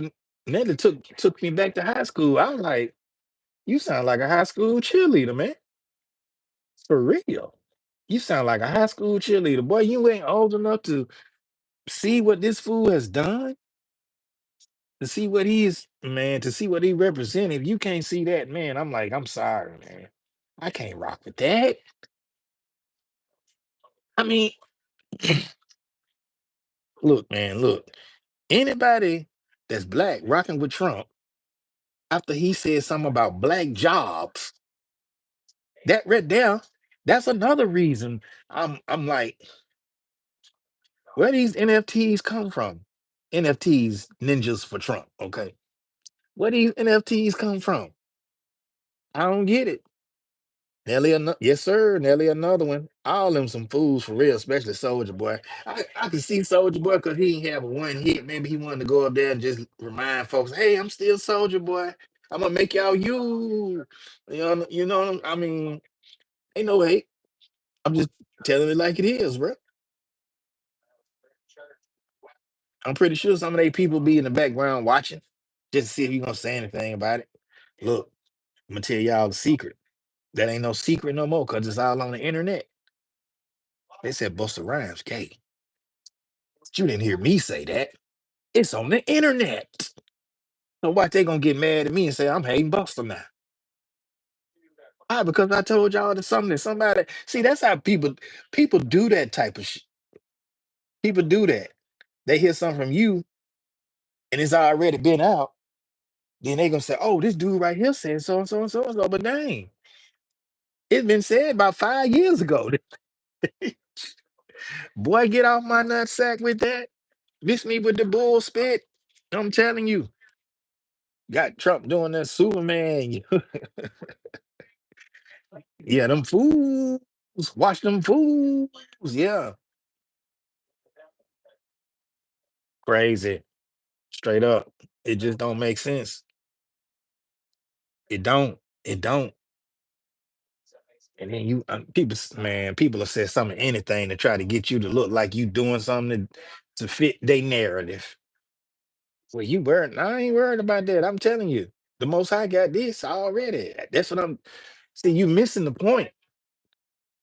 me back to high school. I was like, you sound like a high school cheerleader, man. For real. You sound like a high school cheerleader. Boy, you ain't old enough to see what this fool has done, to see what he's man, to see what he represented. If you can't see that, man, I'm like, I'm sorry, man. I can't rock with that. I mean, look, man, look. Anybody that's black rocking with Trump after he said something about black jobs, that right there, that's another reason I'm like, where these NFTs come from? NFTs, ninjas for Trump. Okay. Where these NFTs come from? I don't get it. Yes, sir. Nelly, another one. All them some fools for real, especially Soldier Boy. I can see Soldier Boy because he ain't have a one hit. Maybe he wanted to go up there and just remind folks, "Hey, I'm still Soldier Boy. I'm gonna make y'all you." I mean, ain't no hate. I'm just telling it like it is, bro. I'm pretty sure some of they people be in the background watching just to see if you gonna say anything about it. Look, I'm gonna tell y'all the secret. That ain't no secret no more because it's all on the internet. They said Busta Rhymes gay. But you didn't hear me say that. It's on the internet. So why they gonna get mad at me and say I'm hating Busta now? Why? Because I told y'all that something that somebody see that's how people do that type of shit. People do that. They hear something from you and it's already been out. Then they gonna say, "Oh, this dude right here said so and so and so and so." But dang, it's been said about 5 years ago. Boy, get off my nutsack with that. Miss me with the bull spit. I'm telling you, got Trump doing that Superman. Yeah, them fools. Watch them fools. Yeah, crazy. Straight up. It just don't make sense. It don't. It don't. And then people have said something, anything to try to get you to look like you doing something to fit their narrative. Well, you worried. I ain't worried about that. I'm telling you, the Most High got this already. That's what I'm. See, you missing the point.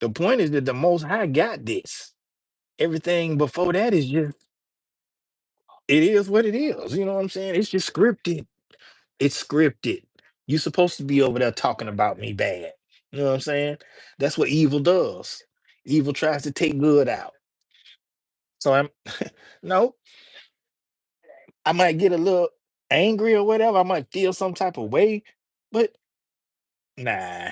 The point is that the Most High got this. Everything before that is just it is what it is. You know what I'm saying? It's just scripted. It's scripted. You supposed to be over there talking about me bad. You know what I'm saying? That's what evil does. Evil tries to take good out. So I'm no, I might get a little angry or whatever. I might feel some type of way, but nah.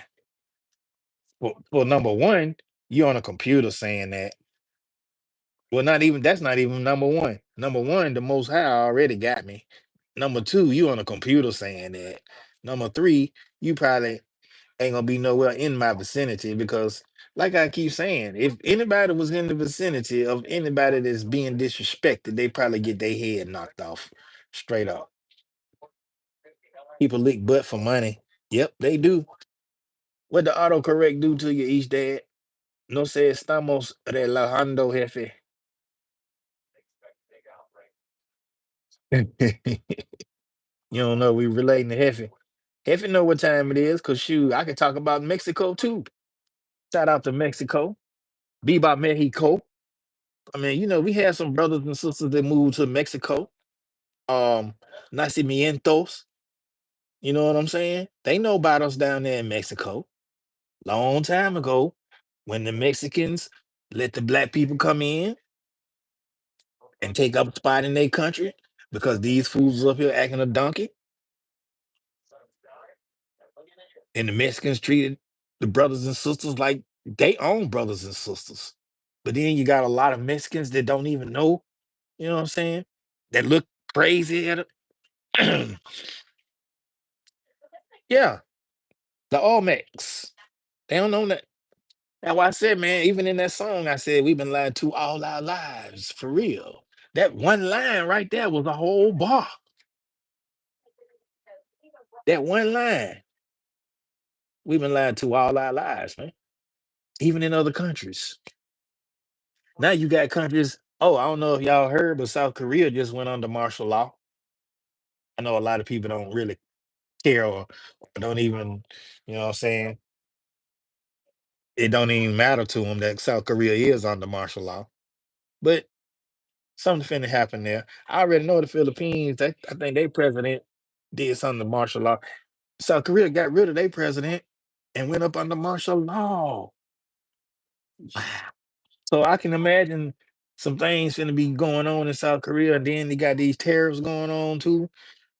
Well, number one, you on a computer saying that. Well, not even that's not even number one. Number one, the most high already got me. Number two, you on a computer saying that. Number three, you probably ain't gonna be nowhere in my vicinity because, like I keep saying, if anybody was in the vicinity of anybody that's being disrespected, they probably get their head knocked off straight up. People lick butt for money. Yep, they do. What the autocorrect do to you each dad? No se estamos relajando, jefe. You don't know we relating to Hefe. Hefe know what time it is, cause shoot, I can talk about Mexico too. Shout out to Mexico. Viva Mexico. I mean, we have some brothers and sisters that moved to Mexico. Um, Nacimientos. You know what I'm saying? They know about us down there in Mexico. Long time ago, when the Mexicans let the black people come in and take up a spot in their country because these fools up here acting a donkey. And the Mexicans treated the brothers and sisters like they own brothers and sisters. But then you got a lot of Mexicans that don't even know, you know what I'm saying? That look crazy at it. Yeah, the Allbanks. They don't know that. That's why I said, man, even in that song, I said we've been lied to all our lives, for real. That one line right there was a whole bar. That one line, we've been lied to all our lives, man. Even in other countries. Now you got countries. Oh, I don't know if y'all heard, but South Korea just went under martial law. I know a lot of people don't really care or don't even, you know what I'm saying? It don't even matter to them that South Korea is under martial law. But something finna happen there. I already know the Philippines. I think their president did something to martial law. South Korea got rid of their president and went up under martial law. Wow. So I can imagine some things finna be going on in South Korea, and then they got these tariffs going on too.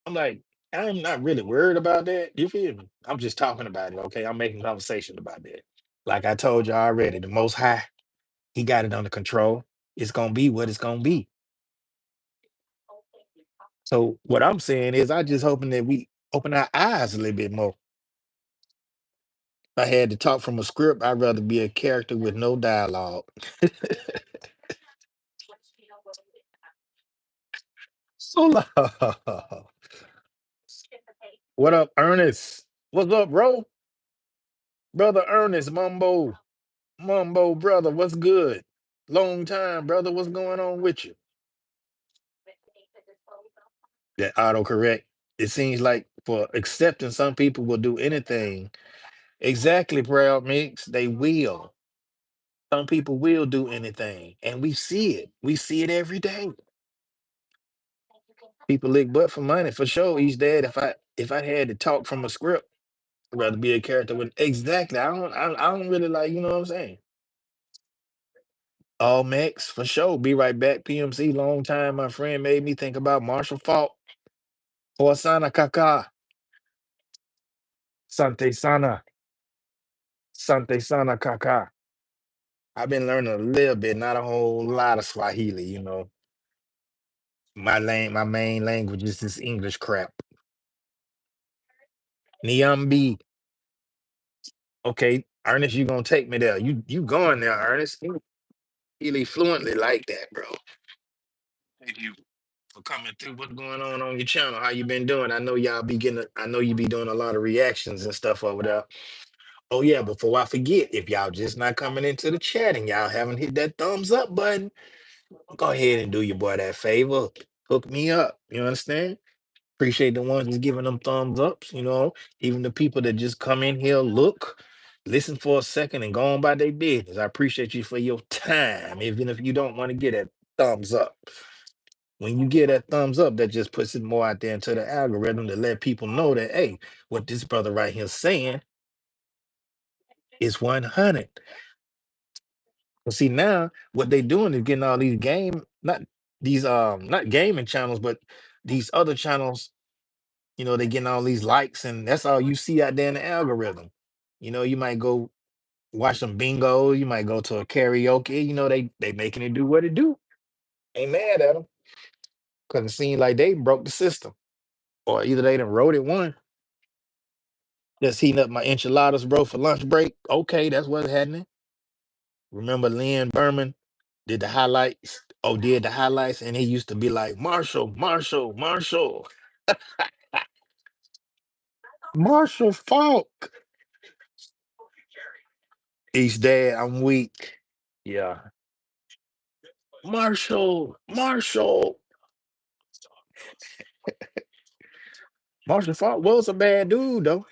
I'm like, I'm not really worried about that. You feel me? I'm just talking about it. Okay, I'm making conversation about that. Like I told you already, the Most High, He got it under control. It's gonna be what it's gonna be. So what I'm saying is, I just hoping that we open our eyes a little bit more. If I had to talk from a script, I'd rather be a character with no dialogue. So what up, Ernest? What's up, bro? Brother Ernest, Mumbo, brother, what's good? Long time, brother. What's going on with you? That autocorrect. It seems like for accepting, some people will do anything. Exactly, proud mix. They will. Some people will do anything, and we see it. We see it every day. People lick butt for money for sure. He's dead. If I had to talk from a script, I'd rather be a character with exactly. I don't really like. You know what I'm saying? All Max for sure. Be right back. PMC. Long time. My friend made me think about Marshall Falk or Sana Kaka. Sante Sana. Sante Sana Kaka. I've been learning a little bit, not a whole lot of Swahili. My main language is this English crap. Niambi. Okay, Ernest, you gonna take me there. You going there, Ernest. You really fluently like that, bro. Thank you for coming through. What's going on your channel? How you been doing? I know you be doing a lot of reactions and stuff over there. Oh yeah, before I forget, if y'all just not coming into the chat and y'all haven't hit that thumbs up button, go ahead and do your boy that favor. Hook me up. You understand? Appreciate the ones that's giving them thumbs ups, even the people that just come in here, look, listen for a second and go on by their business. I appreciate you for your time, even if you don't want to get that thumbs up. When you get that thumbs up, that just puts it more out there into the algorithm to let people know that, hey, what this brother right here saying is 100. But see, now what they doing is getting all these not gaming channels, but these other channels. They getting all these likes, and that's all you see out there in the algorithm. You might go watch some bingo, you might go to a karaoke. They making it do what it do. Ain't mad at them because it seems like they broke the system, or either they done wrote it one. Just heating up my enchiladas, bro, for lunch break. Okay, that's what's happening. Remember Lynn Berman did the highlights, and he used to be like, Marshall, Marshall, Marshall, Marshall Falk. He's dead. I'm weak. Yeah. Marshall. Marshall Falk was a bad dude, though.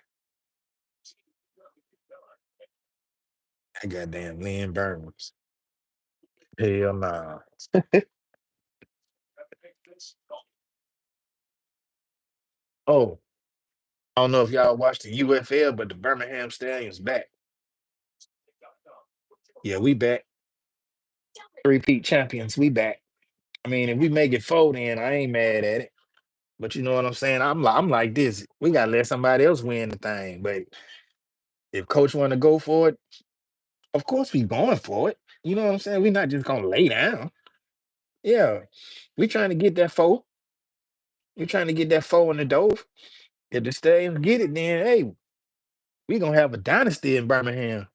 That goddamn Lynn Burns. Hell nah. Oh, I don't know if y'all watched the UFL, but the Birmingham Stallions back. Yeah, we back. Three-peat champions, we back. I mean, if we make it four, then I ain't mad at it. But you know what I'm saying? I'm like this. We gotta let somebody else win the thing. But if coach want to go for it, of course we going for it. You know what I'm saying? We're not just gonna lay down. Yeah. We trying to get that four. We're trying to get that four in the door. If the Stallions get it, then hey, we gonna have a dynasty in Birmingham.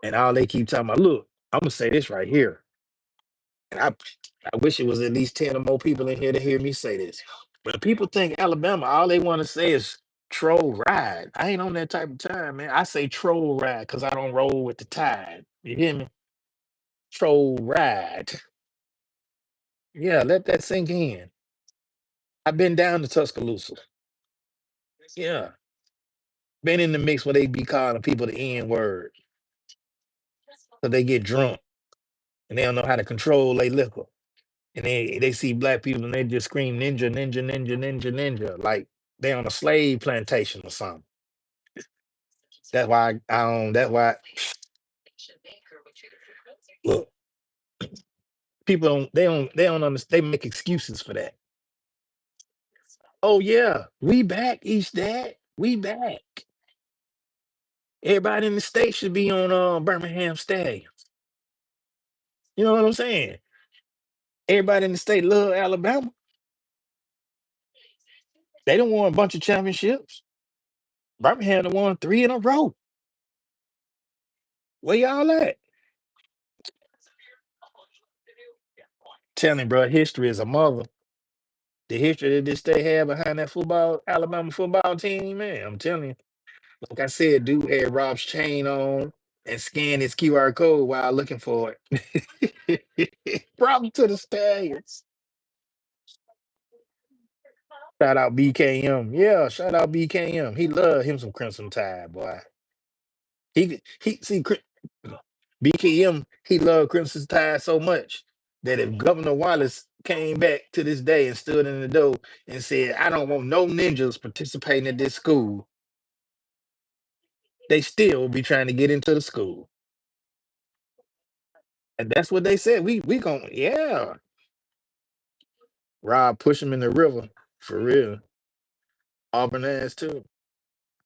And all they keep talking about, look, I'm gonna say this right here. And I wish it was at least 10 or more people in here to hear me say this. But people think Alabama, all they want to say is troll ride. I ain't on that type of time, man. I say troll ride because I don't roll with the tide. You hear me? Troll ride. Yeah, let that sink in. I've been down to Tuscaloosa. Yeah. Been in the mix where they be calling people the N word. So they get drunk and they don't know how to control their liquor. And they see black people and they just scream ninja, ninja, ninja, ninja, ninja. Like they on a slave plantation or something. That's why look, people don't understand, they make excuses for that. Oh yeah, we back, East Dad. We back. Everybody in the state should be on Birmingham Stadium. You know what I'm saying? Everybody in the state love Alabama. They don't want a bunch of championships. Birmingham done won three in a row. Where y'all at? Telling bro, history is a mother. The history that this state had behind that football, Alabama football team, man, I'm telling you. Like I said, dude had Rob's chain on and scanned his QR code while looking for it. Problem to the Stallions. Shout out BKM. Yeah, shout out BKM. He loved him some Crimson Tide, boy. He see BKM, he loved Crimson Tide so much that if Governor Wallace came back to this day and stood in the door and said, I don't want no ninjas participating in this school, they still be trying to get into the school. And that's what they said. We going yeah. Rob push him in the river. For real. Auburn ass too.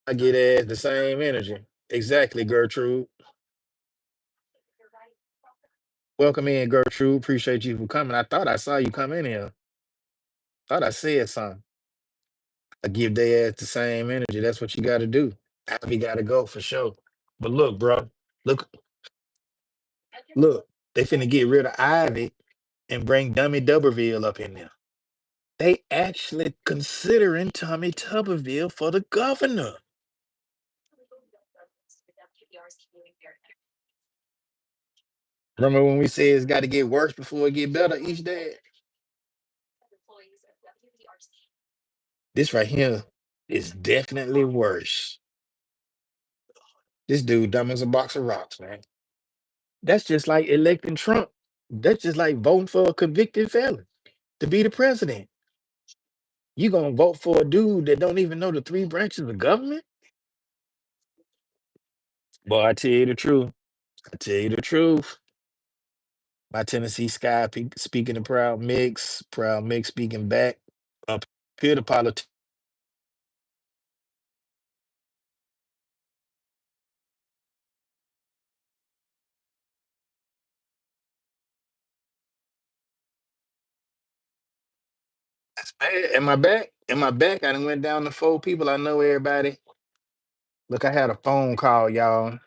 I get ass the same energy. Exactly, Gertrude. Welcome in, Gertrude. Appreciate you for coming. I thought I saw you come in here. Thought I said something. I give their ass the same energy. That's what you got to do. Abby got to go for sure. But look, bro, look, look. They finna get rid of Ivy and bring Dummy Duberville up in there. They actually considering Tommy Tuberville for the governor. Remember when we said it's got to get worse before it get better each day? This right here is definitely worse. This dude dumb as a box of rocks, man. That's just like electing Trump. That's just like voting for a convicted felon to be the president. You gonna vote for a dude that don't even know the three branches of government? Boy, I tell you the truth. I tell you the truth. My Tennessee Sky speaking to Proud Mix speaking back. Up here to politics. Am I back? Am I back? I done went down to four people. I know everybody. Look, I had a phone call, y'all.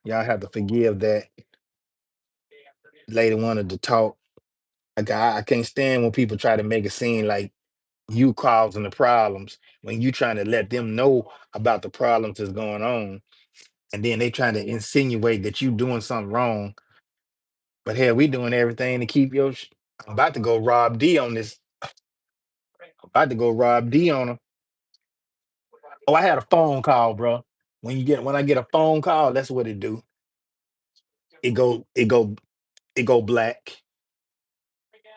Y'all have to forgive that. Lady wanted to talk. I can't stand when people try to make it seem like you causing the problems when you trying to let them know about the problems that's going on, and then they trying to insinuate that you doing something wrong. But hell, we doing everything to keep your. I'm about to go Rob D on this. About to go Rob D on him. Oh, I had a phone call, bro. When I get a phone call, that's what it do. It go black.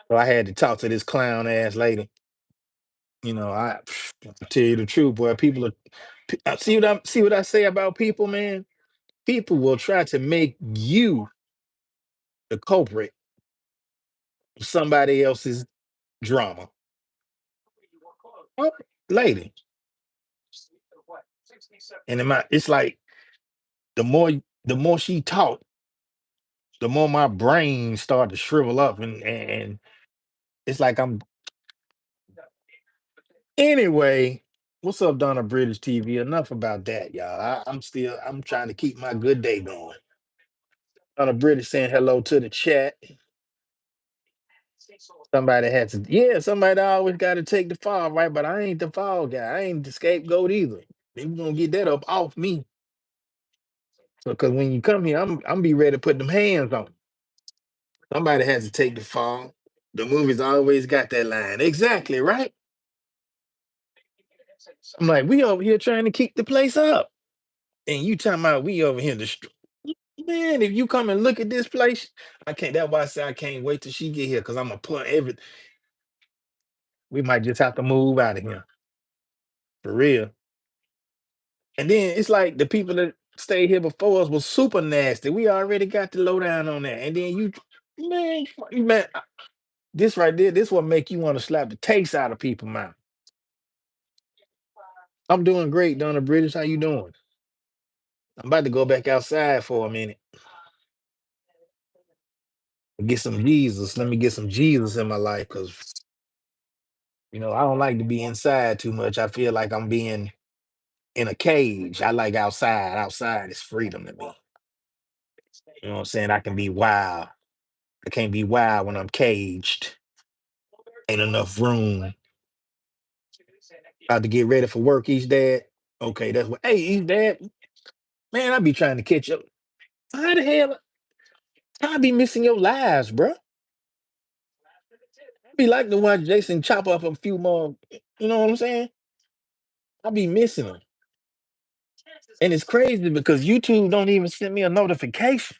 So I had to talk to this clown ass lady. I tell you the truth, boy. People are see what I say about people, man. People will try to make you the culprit of somebody else's drama. What? Lady. It's like the more she talked, the more my brain started to shrivel up, and it's like Anyway, what's up, Donna British TV? Enough about that, y'all. I'm trying to keep my good day going. Donna British saying hello to the chat. Somebody had to, yeah, somebody always got to take the fall, right? But I ain't the fall guy. I ain't the scapegoat either. They gonna get that up off me. So, cause when you come here, I'm be ready to put them hands on. Somebody has to take the fall. The movie's always got that line. Exactly, right? I'm like, we over here trying to keep the place up. And you talking about we over here destroy. Man, if you come and look at this place, I can't. That's why I say I can't wait till she get here because I'm gonna put every. We might just have to move out of here for real. And then it's like the people that stayed here before us was super nasty. We already got the lowdown on that. And then man, this right there, this what make you want to slap the taste out of people, man. I'm doing great, Donna British. How you doing? I'm about to go back outside for a minute and get some Jesus. Let me get some Jesus in my life because I don't like to be inside too much. I feel like I'm being in a cage. I like outside. Outside is freedom to me. You know what I'm saying? I can be wild. I can't be wild when I'm caged. Ain't enough room. About to get ready for work each dad. Okay, that's what. Hey, each dad, man, I be trying to catch up. How the hell I be missing your lives, bro? I be like to watch Jason chop up a few more. You know what I'm saying? I be missing them, and it's crazy because YouTube don't even send me a notification.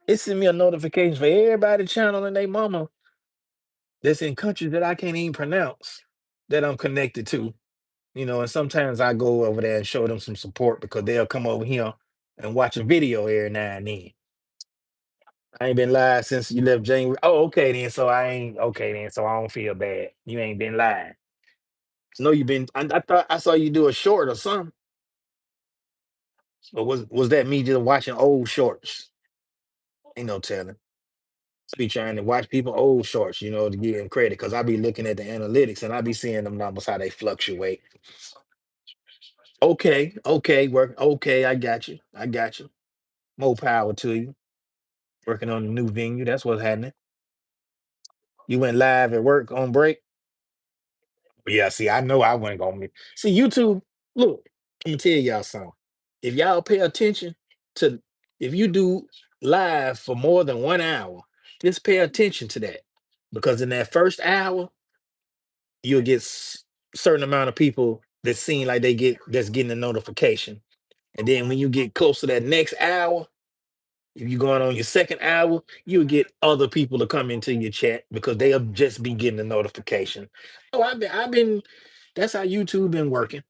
It sent me a notification for everybody channel and they mama that's in countries that I can't even pronounce that I'm connected to. And sometimes I go over there and show them some support because they'll come over here and watch a video every now and then. I ain't been live since you left January. Oh, okay then. So I ain't okay then. So I don't feel bad. You ain't been live. No, you been. I thought I saw you do a short or something. Or was that me just watching old shorts? Ain't no telling. Be trying to watch people old shorts, to give them credit because I be looking at the analytics and I be seeing them numbers how they fluctuate. Okay, okay, work. Okay, I got you. I got you. More power to you. Working on the new venue. That's what's happening. You went live at work on break. Yeah, see, I know I wasn't gonna see YouTube. Look, I'm gonna tell y'all something. If y'all pay attention to if you do live for more than 1 hour, just pay attention to that. Because in that first hour, you'll get certain amount of people that seem like that's getting a notification. And then when you get close to that next hour, if you're going on your second hour, you'll get other people to come into your chat because they'll just be getting a notification. Oh, I've been that's how YouTube been working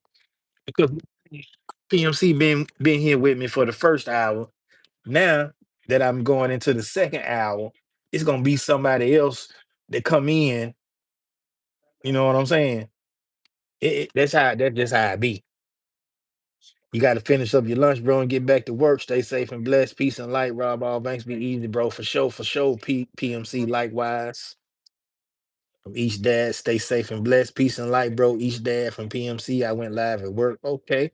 because PMC been here with me for the first hour. Now that I'm going into the second hour, it's gonna be somebody else that come in. You know what I'm saying? That's just how it be. You got to finish up your lunch, bro, and get back to work. Stay safe and blessed. Peace and light. Rob Allbanks be easy, bro. For sure, for sure. PMC likewise. From each dad, stay safe and blessed. Peace and light, bro. Each dad from PMC. I went live at work. Okay.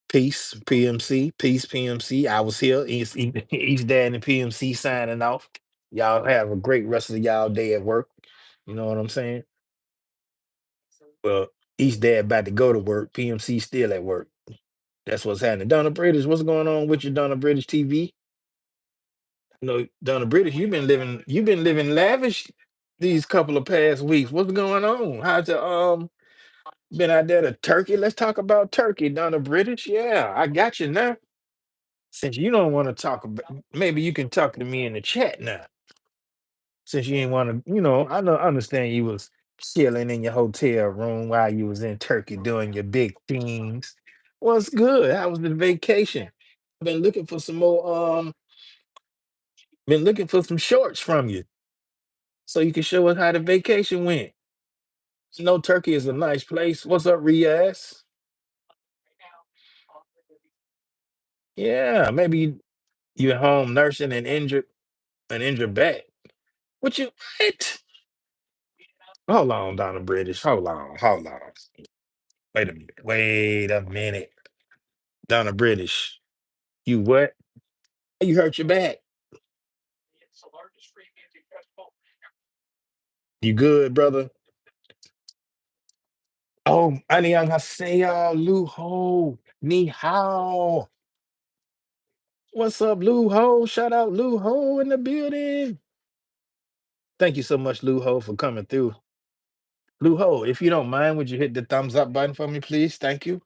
Peace, PMC. Peace, PMC. I was here. Each dad and PMC signing off. Y'all have a great rest of y'all day at work. You know what I'm saying? Well, each dad about to go to work. PMC still at work. That's what's happening. Donna British, what's going on with you, Donna British TV? No, Donna British, you've been living lavish these couple of past weeks. What's going on? How's the been out there to Turkey? Let's talk about Turkey, Donna British. Yeah, I got you now. Since you don't want to talk about, maybe you can talk to me in the chat now. Since you ain't want to, I understand you was chilling in your hotel room while you was in Turkey doing your big things. What's good? How was the vacation? Been looking for some more. Been looking for some shorts from you so you can show us how the vacation went. Turkey is a nice place. What's up, Riaz? Yeah, maybe you at home nursing an injured back. What you what? Hold on, Donna British. Hold on, hold on. Wait a minute. Wait a minute. Donna British. You what? You hurt your back. You good, brother? Oh, annyeonghaseyo, Lou Ho. Ni hao. What's up, Lou Ho? Shout out Lou Ho in the building. Thank you so much, Lou Ho, for coming through. Lou Ho, if you don't mind, would you hit the thumbs up button for me, please? Thank you.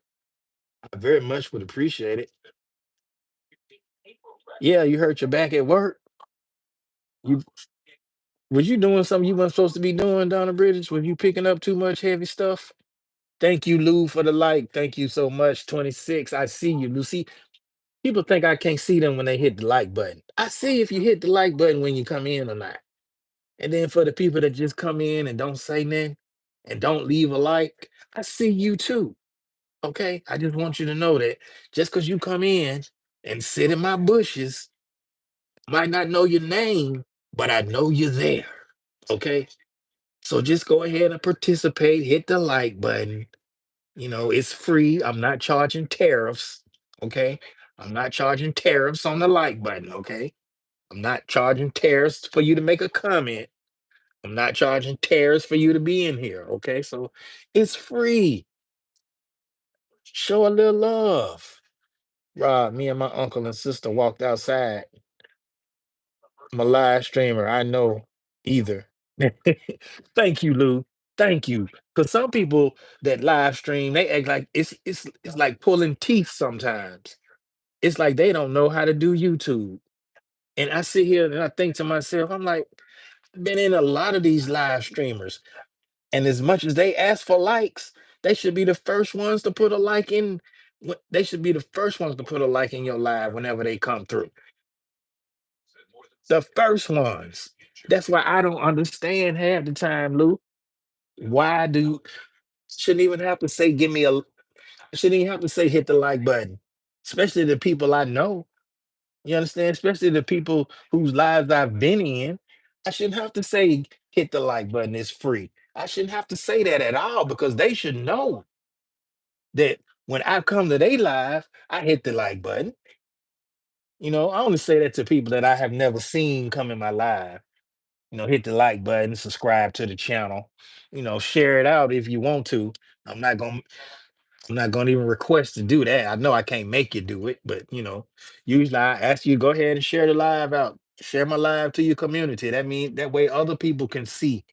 I very much would appreciate it. Yeah, you hurt your back at work. You was you doing something you weren't supposed to be doing, Donna Bridges? Was you picking up too much heavy stuff? Thank you, Lou, for the like. Thank you so much. 26. I see you, Lucy. People think I can't see them when they hit the like button. I see if you hit the like button when you come in or not. And then for the people that just come in and don't say nothing and don't leave a like, I see you too. Okay. I just want you to know that just because you come in and sit in my bushes, might not know your name, but I know you're there. Okay. So just go ahead and participate, hit the like button. You know, it's free. I'm not charging tariffs. Okay. I'm not charging tariffs on the like button. Okay. I'm not charging tariffs for you to make a comment. I'm not charging tariffs for you to be in here. Okay. So it's free. Show a little love. Rob, me and my uncle and sister walked outside. I'm a live streamer. I know either. Thank you, Lou. Thank you. Because some people that live stream, they act like it's like pulling teeth sometimes. It's like they don't know how to do YouTube. And I sit here and I think to myself, I'm like, I've been in a lot of these live streamers. And as much as they ask for likes, they should be the first ones to put a like in. They should be the first ones to put a like in your live whenever they come through. The first ones. That's why I don't understand half the time, Lou. Why do shouldn't even have to say give me a shouldn't even have to say hit the like button, especially the people I know. You understand? Especially the people whose lives I've been in. I shouldn't have to say hit the like button. It's free. I shouldn't have to say that at all because they should know that when I come to their live, I hit the like button. You know, I only say that to people that I have never seen come in my live. You know, hit the like button, subscribe to the channel. You know, share it out if you want to. I'm not gonna I'm not gonna even request to do that. I know I can't make you do it, but you know, usually I ask you to go ahead and share the live out. Share my live to your community. That means that way other people can see.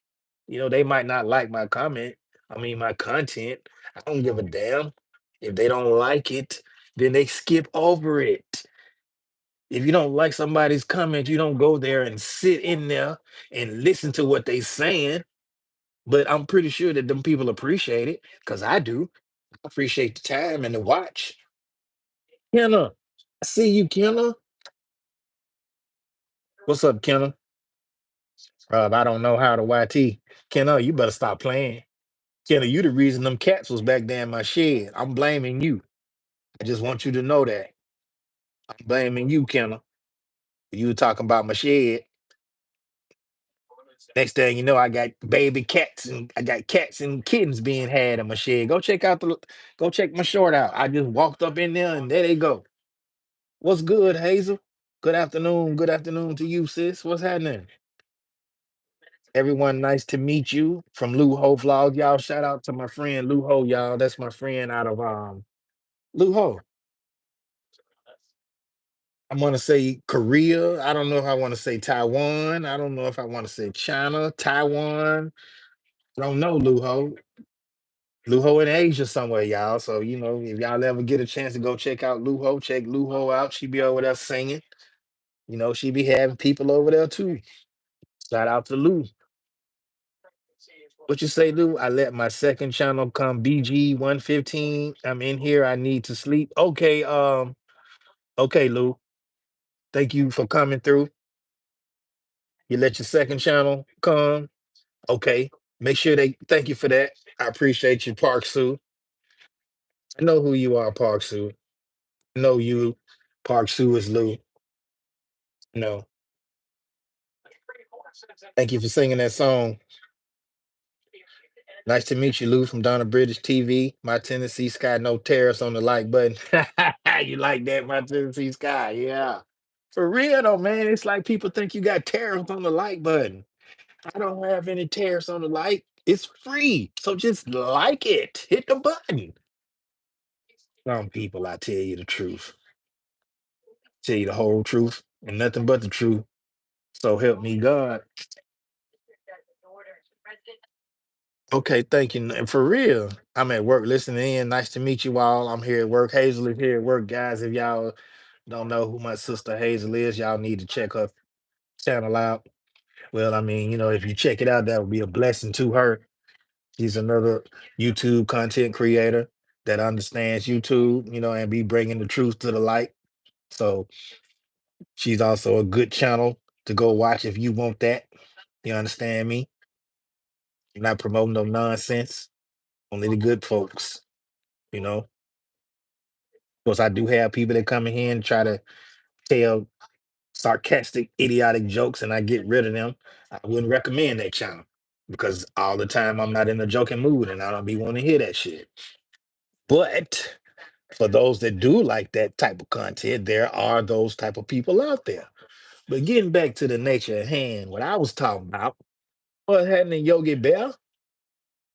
You know, they might not like my comment. I mean my content. I don't give a damn. If they don't like it, then they skip over it. If you don't like somebody's comment, you don't go there and sit in there and listen to what they saying. But I'm pretty sure that them people appreciate it because I do. I appreciate the time and the watch. Kenna, I see you, Kenna. What's up, Kenna? I don't know how to YT. Kenna, you better stop playing. Kenna, you the reason them cats was back there in my shed. I'm blaming you. I just want you to know that. I'm blaming you, Kenna. You were talking about my shed. Next thing you know, I got baby cats and I got cats and kittens being had in my shed. Go check my short out. I just walked up in there and there they go. What's good, Hazel? Good afternoon. Good afternoon to you, sis. What's happening? Everyone, nice to meet you from Lou Ho Vlog. Y'all, shout out to my friend Lou Ho, y'all. That's my friend out of Lou Ho. I'm gonna say Korea. I don't know if I want to say Taiwan. I don't know if I want to say China, Taiwan. I don't know, Lou Ho. Luho in Asia somewhere, y'all. So, you know, if y'all ever get a chance to go check out Luho, check Luho out. She be over there singing. You know, she be having people over there too. Shout out to Lou. What you say, Lou? I let my second channel come BG 115. I'm in here. I need to sleep. Okay, Lou. Thank you for coming through. You let your second channel come. Okay. Make sure they thank you for that. I appreciate you, Park Sue. I know who you are, Park Sue. I know you. Park Sue is Lou. No. Thank you for singing that song. Nice to meet you, Lou from Donna British TV. My Tennessee Sky, no tariffs on the like button. You like that, my Tennessee Sky? Yeah. For real though, man. It's like people think you got tariffs on the like button. I don't have any tariffs on the like. It's free. So just like it. Hit the button. Some people, I tell you the truth. Tell you the whole truth and nothing but the truth. So help me God. Okay, thank you. And for real, I'm at work listening in. Nice to meet you all. I'm here at work. Hazel is here at work, guys. If y'all don't know who my sister Hazel is, y'all need to check her channel out. Well, I mean, if you check it out, that would be a blessing to her. She's another YouTube content creator that understands YouTube, and be bringing the truth to the light. So she's also a good channel to go watch if you want that. You understand me? Not promoting no nonsense. Only the good folks, you know. Of course, I do have people that come in here and try to tell sarcastic, idiotic jokes, and I get rid of them. I wouldn't recommend that channel because all the time I'm not in a joking mood and I don't be wanting to hear that shit. But for those that do like that type of content, there are those type of people out there. But getting back to the nature at hand, what I was talking about, what happened in Yogi Bear?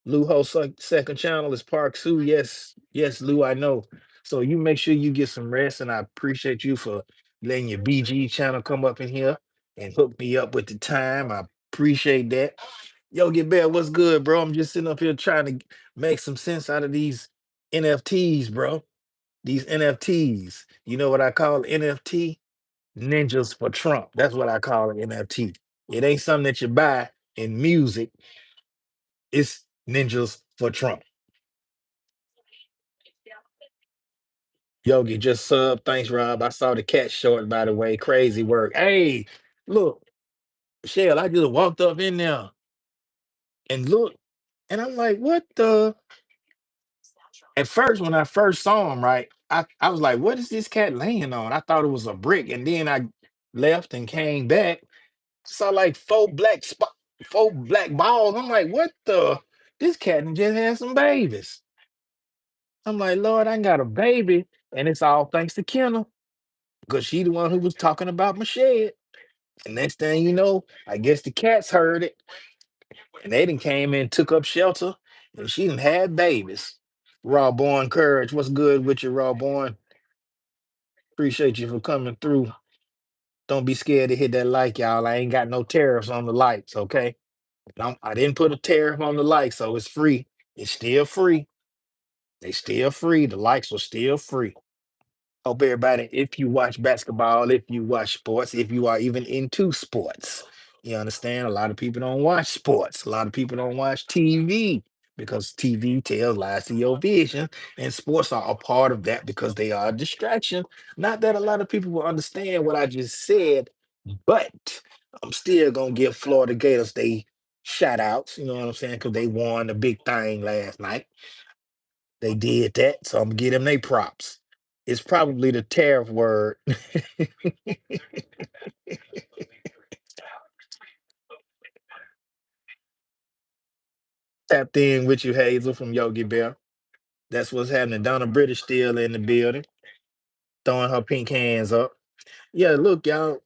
Lou Ho second channel is Park Sue. Yes, yes, Lou, I know. So you make sure you get some rest, and I appreciate you for letting your BG channel come up in here and hook me up with the time. I appreciate that. Yogi Bear, what's good, bro? I'm just sitting up here trying to make some sense out of these NFTs, bro. These NFTs. You know what I call NFT? Ninjas for Trump. That's what I call an NFT. It ain't something that you buy in music. It's ninjas for Trump. Yogi just sub. Thanks, Rob. I saw the cat short, by the way. Crazy work. Hey, look, Shell, I just walked up in there and look, and I'm like, what the? At first, when I first saw him, right, I was like, what is this cat laying on? I thought it was a brick. And then I left and came back. Saw like four black balls. I'm like, what the? This cat done just had some babies. I'm like, Lord, I got a baby. And it's all thanks to Kendall. Because she the one who was talking about my shed. And next thing you know, I guess the cats heard it. And they done came in, took up shelter, and she done had babies. Raw born courage. What's good with you, raw born? Appreciate you for coming through. Don't be scared to hit that like, y'all. I ain't got no tariffs on the likes, okay? I didn't put a tariff on the like, so it's free. It's still free. They still free. The likes are still free. Hope everybody, if you watch basketball, if you watch sports, if you are even into sports, you understand a lot of people don't watch sports. A lot of people don't watch TV because TV tells lies to your vision, and sports are a part of that because they are a distraction. Not that a lot of people will understand what I just said, but I'm still gonna give Florida Gators they shout outs, you know what I'm saying? Because they won the big thing last night. They did that, so I'm gonna give them they props. It's probably the tariff word. Tapped in with you, Hazel from Yogi Bear. That's what's happening. Donna British still in the building, throwing her pink hands up. Yeah, look, y'all.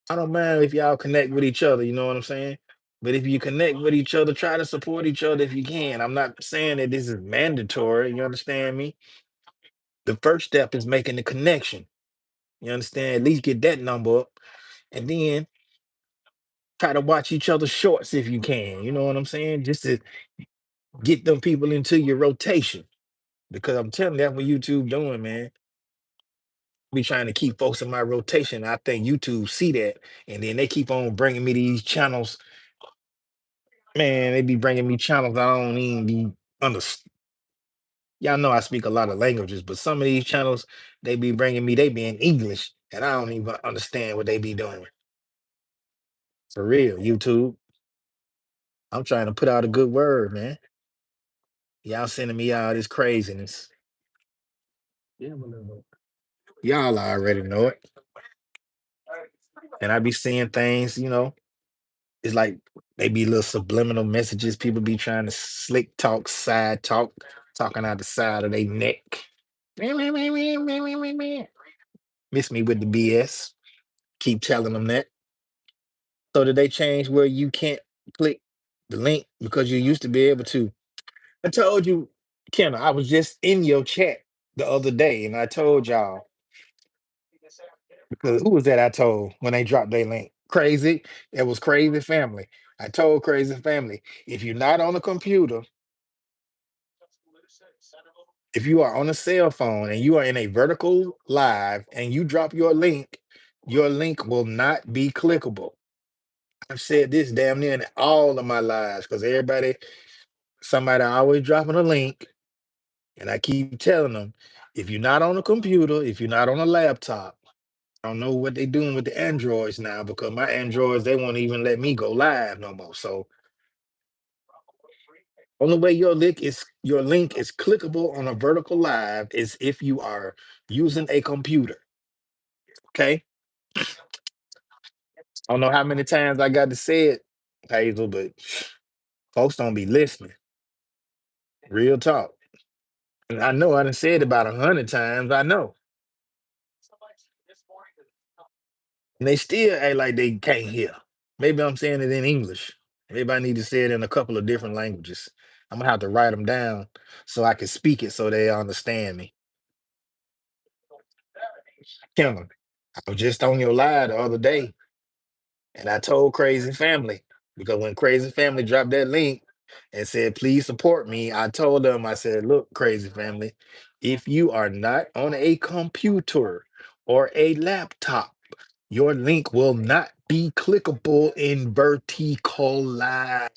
I don't mind if y'all connect with each other. You know what I'm saying? But if you connect with each other, try to support each other if you can. I'm not saying that this is mandatory. You understand me? The first step is making the connection. You understand? At least get that number up, and then try to watch each other's shorts if you can. You know what I'm saying? Just to get them people into your rotation. Because I'm telling you, that's what YouTube doing, man. Be trying to keep folks in my rotation. I think YouTube see that, and then they keep on bringing me these channels. Man, they be bringing me channels I don't even be under. Y'all know I speak a lot of languages, but some of these channels they be bringing me, they be in English, and I don't even understand what they be doing. For real, YouTube. I'm trying to put out a good word, man. Y'all sending me all this craziness. Y'all already know it. And I be seeing things, it's like They be little subliminal messages. People be trying to slick talk, side talk, talking out the side of their neck. Miss me with the BS. Keep telling them that. So did they change where you can't click the link because you used to be able to? I told you, Kenna, I was just in your chat the other day and I told y'all, because who was that I told when they dropped their link? Crazy. It was Crazy Family. I told Crazy Family, if you're not on a computer, if you are on a cell phone and you are in a vertical live and you drop your link will not be clickable. I've said this damn near in all of my lives because somebody always dropping a link, and I keep telling them, if you're not on a computer, if you're not on a laptop, I don't know what they're doing with the Androids now because my Androids, they won't even let me go live no more. So only way your link is clickable on a vertical live is if you are using a computer. Okay. I don't know how many times I got to say it, Hazel, but folks don't be listening. Real talk. And I know I done said it about 100 times. I know. And they still act like they can't hear. Maybe I'm saying it in English. Maybe I need to say it in a couple of different languages. I'm gonna have to write them down so I can speak it so they understand me. Kim, I was just on your live the other day and I told Crazy Family because when Crazy Family dropped that link and said, please support me, I told them, I said, look, Crazy Family, if you are not on a computer or a laptop, your link will not be clickable in vertical live.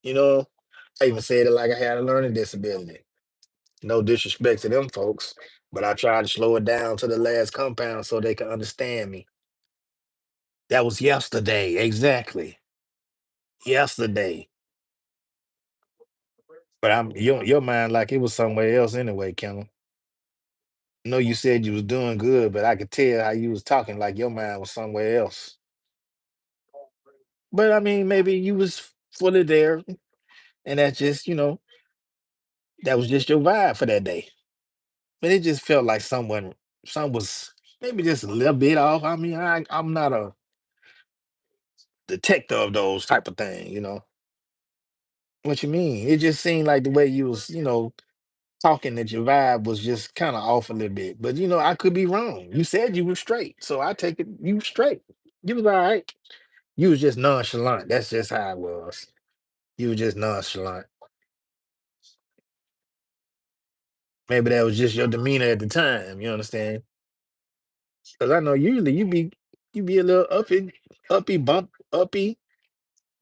You know, I even said it like I had a learning disability. No disrespect to them folks, but I tried to slow it down to the last compound so they could understand me. That was yesterday, exactly. Yesterday. But your mind like it was somewhere else anyway, Kendall. I know you said you was doing good, but I could tell how you was talking like your mind was somewhere else. But I mean, maybe you was fully there, and that's just, that was just your vibe for that day. But it just felt like some was maybe just a little bit off. I mean, I'm not a detector of those type of things. What you mean? It just seemed like the way you was, talking that your vibe was just kind of off a little bit. But I could be wrong. You said you were straight, so I take it you were straight. You was all right. You was just nonchalant. That's just how it was. You were just nonchalant. Maybe that was just your demeanor at the time. You understand? Because I know usually you be a little uppy,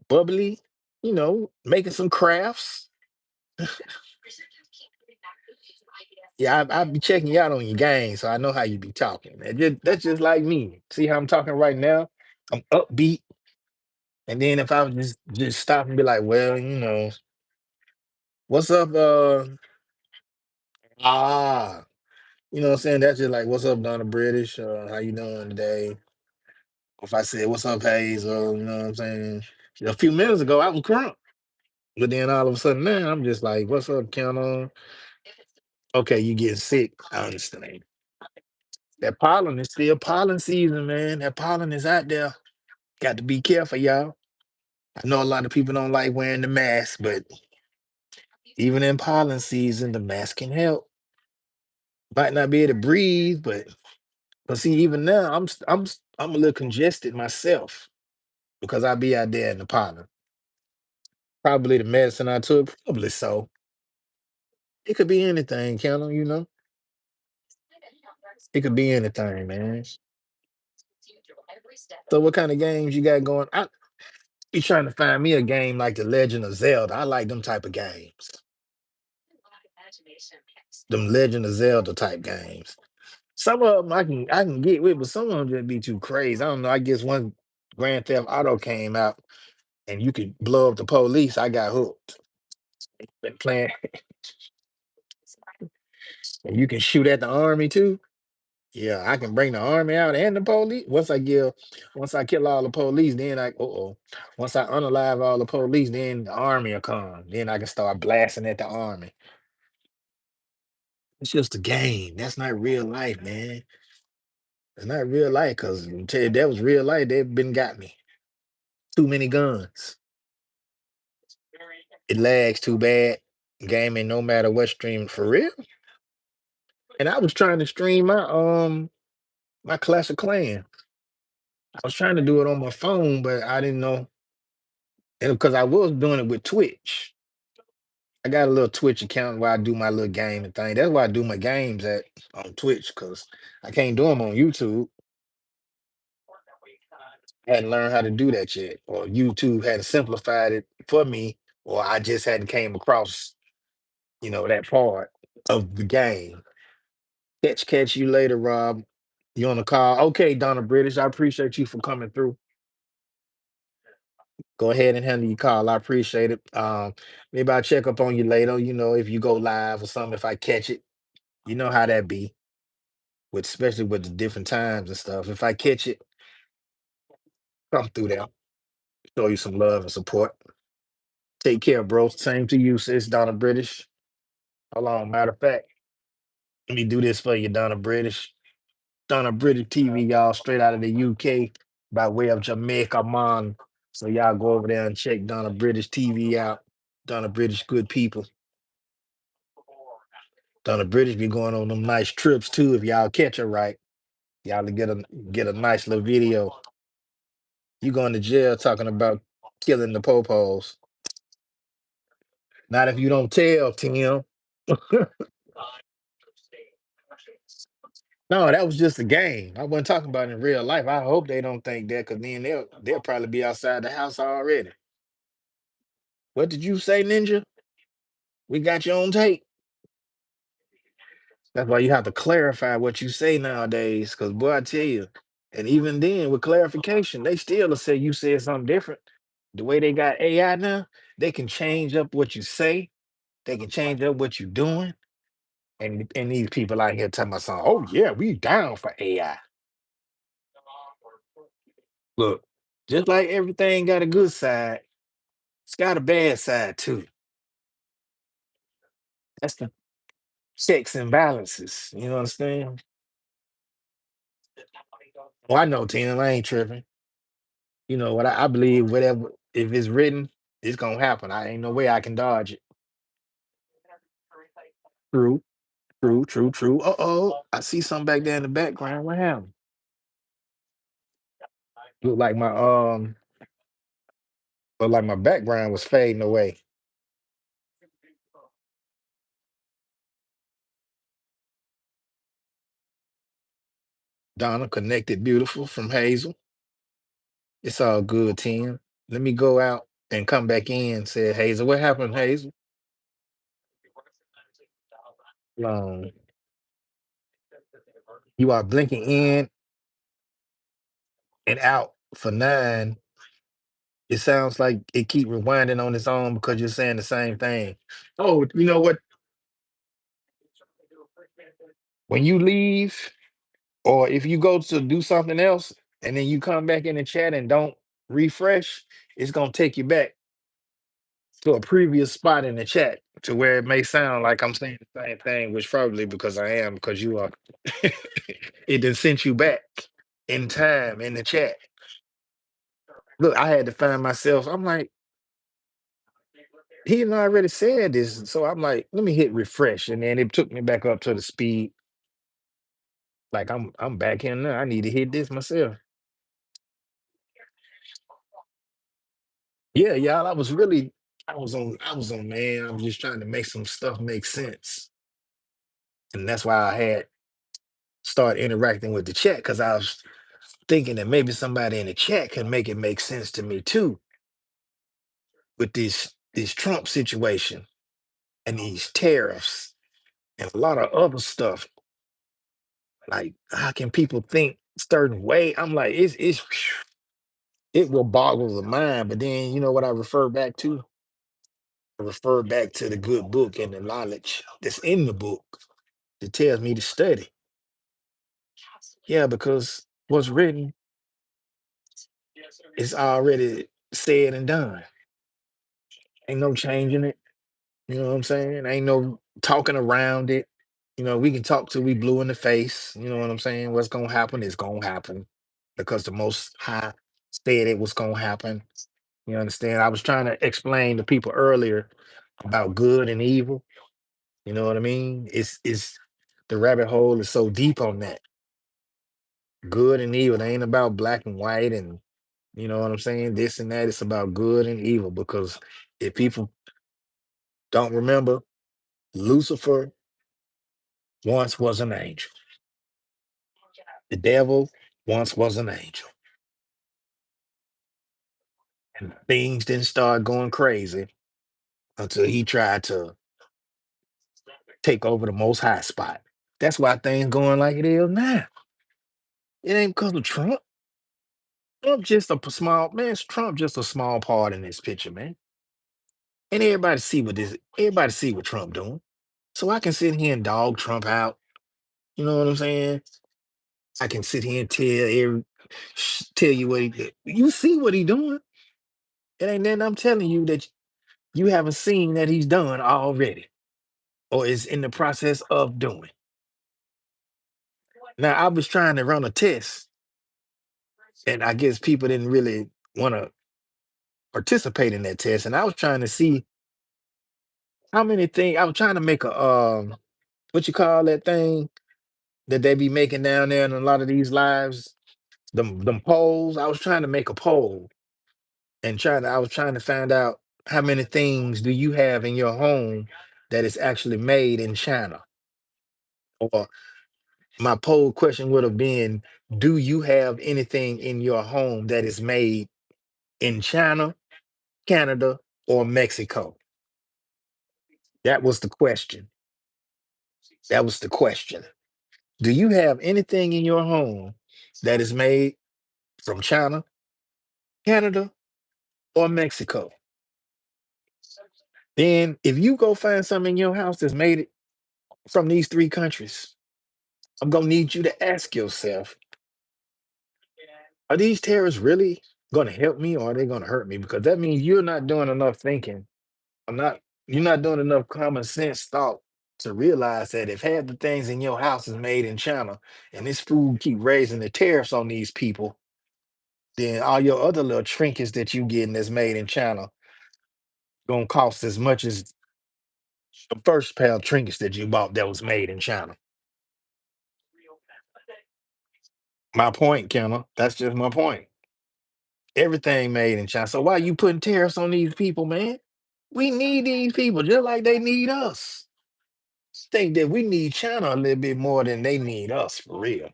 bubbly. Making some crafts. Yeah, I be checking you out on your game, so I know how you be talking. That's just like me. See how I'm talking right now? I'm upbeat, and then if I would just stop and be like, well, what's up? Ah, what I'm saying? That's just like, what's up, Donna British? How you doing today? If I said, what's up, Hazel? You know what I'm saying? A few minutes ago, I was crunk, but then all of a sudden now, I'm just like, what's up, Kenna? Okay, you getting sick? I understand. That pollen is still pollen season, man. That pollen is out there. Got to be careful, y'all. I know a lot of people don't like wearing the mask, but even in pollen season, the mask can help. Might not be able to breathe, but see, even now, I'm a little congested myself because I be out there in the pollen. Probably the medicine I took, probably so. It could be anything, Kendall. It could be anything, man. So, what kind of games you got going? I be trying to find me a game like the Legend of Zelda. I like them type of games. Them Legend of Zelda type games. Some of them I can get with, but some of them just be too crazy. I don't know. I guess one Grand Theft Auto came out and you could blow up the police. I got hooked. Been playing, and you can shoot at the army too. Yeah, I can bring the army out and the police. Once I kill all the police, then once I unalive all the police, then the army will come. Then I can start blasting at the army. It's just a game. That's not real life, man. It's not real life. Cause tell you that was real life, they've been got me. Too many guns. It lags too bad. Gaming, no matter what stream for real. And I was trying to stream my Clash of Clan. I was trying to do it on my phone, but I didn't know. And because I was doing it with Twitch. I got a little Twitch account where I do my little game and thing. That's why I do my games at on Twitch because I can't do them on YouTube. I hadn't learned how to do that yet, or YouTube hadn't simplified it for me, or I just hadn't came across, that part of the game. Catch you later, Rob. You on the call? Okay, Donna British. I appreciate you for coming through. Go ahead and handle your call. I appreciate it. Maybe I'll check up on you later. If you go live or something, if I catch it, you know how that be. With especially with the different times and stuff. If I catch it, come through there, show you some love and support. Take care, bro. Same to you, sis. Donna British. Hold on. Matter of fact, let me do this for you, Donna British. Donna British TV, y'all, straight out of the UK by way of Jamaica, man. So y'all go over there and check Donna British TV out. Donna British, good people. Donna British be going on them nice trips too. If y'all catch her right, y'all to get a nice little video. You going to jail talking about killing the popos. Not if you don't tell, Tim. No, that was just a game. I wasn't talking about it in real life. I hope they don't think that, because then they'll probably be outside the house already. What did you say, Ninja? We got you on tape. That's why you have to clarify what you say nowadays, because boy, I tell you, and even then with clarification, they still will say you said something different. The way they got AI now, they can change up what you say, they can change up what you're doing. And these people out here telling my son, oh yeah, we down for AI. Look, just like everything got a good side, it's got a bad side too. That's the checks and balances. You know what I'm saying? Well, I know, Tim. I ain't tripping. You know what? I believe whatever, if it's written, it's gonna happen. I ain't no way I can dodge it. True, true, true, true. Uh-oh. I see something back there in the background. What happened? Look like my background was fading away. Donna connected beautiful from Hazel. It's all good, Tim. Let me go out and come back in. Said Hazel. What happened, Hazel? Um, you are blinking in and out for 9. It sounds like it keep rewinding on its own because you're saying the same thing. Oh, you know what? When you leave, or if you go to do something else and then you come back in the chat and don't refresh, it's gonna take you back to a previous spot in the chat to where it may sound like I'm saying the same thing, which probably because I am, because you are. It then sent you back in time in the chat. Look, I had to find myself. I'm like, he had already said this, so I'm like, let me hit refresh, and then it took me back up to the speed. Like I'm back in there. I need to hit this myself. Yeah, y'all. I was on, man. I was just trying to make some stuff make sense. And that's why I had started interacting with the chat, because I was thinking that maybe somebody in the chat can make it make sense to me too, with this Trump situation and these tariffs and a lot of other stuff. Like, how can people think certain way? I'm like, it will boggle the mind. But then you know what I refer back to? I refer back to the good book and the knowledge that's in the book that tells me to study. Yeah, because what's written is already said and done. Ain't no changing it. You know what I'm saying? Ain't no talking around it. We can talk till we blue in the face. You know what I'm saying? What's gonna happen is gonna happen because the Most High said it was gonna happen. You understand? I was trying to explain to people earlier about good and evil. You know what I mean? It's the rabbit hole is so deep on that. Good and evil. It ain't about black and white and you know what I'm saying? This and that. It's about good and evil because if people don't remember, Lucifer once was an angel. The devil once was an angel. And things didn't start going crazy until he tried to take over the most high spot. That's why things going like it is now. It ain't because of Trump. Trump just a small man. Trump just a small part in this picture, man. And everybody see what Trump doing. So I can sit here and dog Trump out. You know what I'm saying? I can sit here and tell you what he did. You see what he doing. It ain't nothing I'm telling you that you haven't seen that he's done already or is in the process of doing. Now I was trying to run a test, and I guess people didn't really want to participate in that test. And I was trying to see how many things I was trying to make a what you call that thing that they be making down there in a lot of these lives, them polls. I was trying to make a poll and I was trying to find out how many things do you have in your home that is actually made in China? Or my poll question would have been, do you have anything in your home that is made in China, Canada, or Mexico? That was the question. That was the question. Do you have anything in your home that is made from China, Canada, or Mexico? Then, if you go find something in your house that's made it from these three countries, I'm gonna need you to ask yourself, are these terrorists really gonna help me or are they gonna hurt me? Because that means you're not doing enough thinking. I'm not you're not doing enough common sense thought to realize that if half the things in your house is made in China and this food keep raising the tariffs on these people, then all your other little trinkets that you getting that's made in China gonna cost as much as the first pair of trinkets that you bought that was made in China. My point, Kenna. That's just my point. Everything made in China. So why you putting tariffs on these people, man? We need these people just like they need us. Think that we need China a little bit more than they need us for real.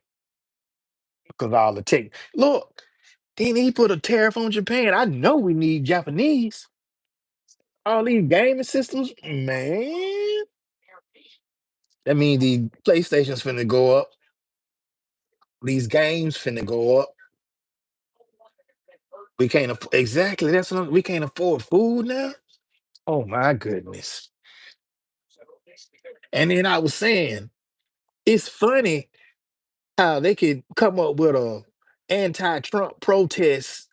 Because all the tech. Look, then he put a tariff on Japan. I know we need Japanese. All these gaming systems, man. That means the PlayStation's finna go up. These games finna go up. We can't exactly. We can't afford food now. Oh my goodness. And then I was saying, it's funny how they could come up with a anti-Trump protest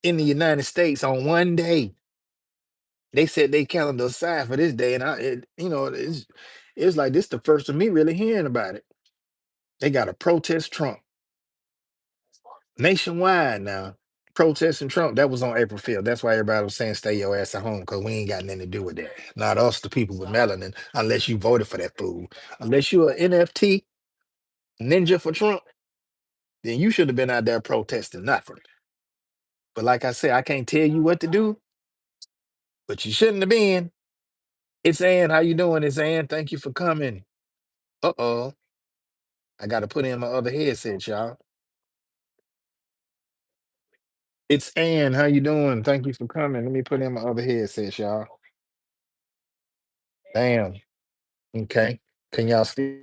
in the United States on one day. They set their calendar aside for this day, and it's like this the first of me really hearing about it. They got to protest Trump nationwide now. Protesting Trump. That was on April 5th. That's why everybody was saying stay your ass at home because we ain't got nothing to do with that. Not us, the people with melanin, unless you voted for that fool. Unless you're an NFT ninja for Trump, then you should have been out there protesting nothing. But like I said, I can't tell you what to do, but you shouldn't have been. It's Ann. How you doing? It's Ann. Thank you for coming. Uh-oh. I got to put in my other headset, y'all. It's Ann. How you doing? Thank you for coming. Let me put in my other headset, y'all. Damn. Okay. Can y'all still?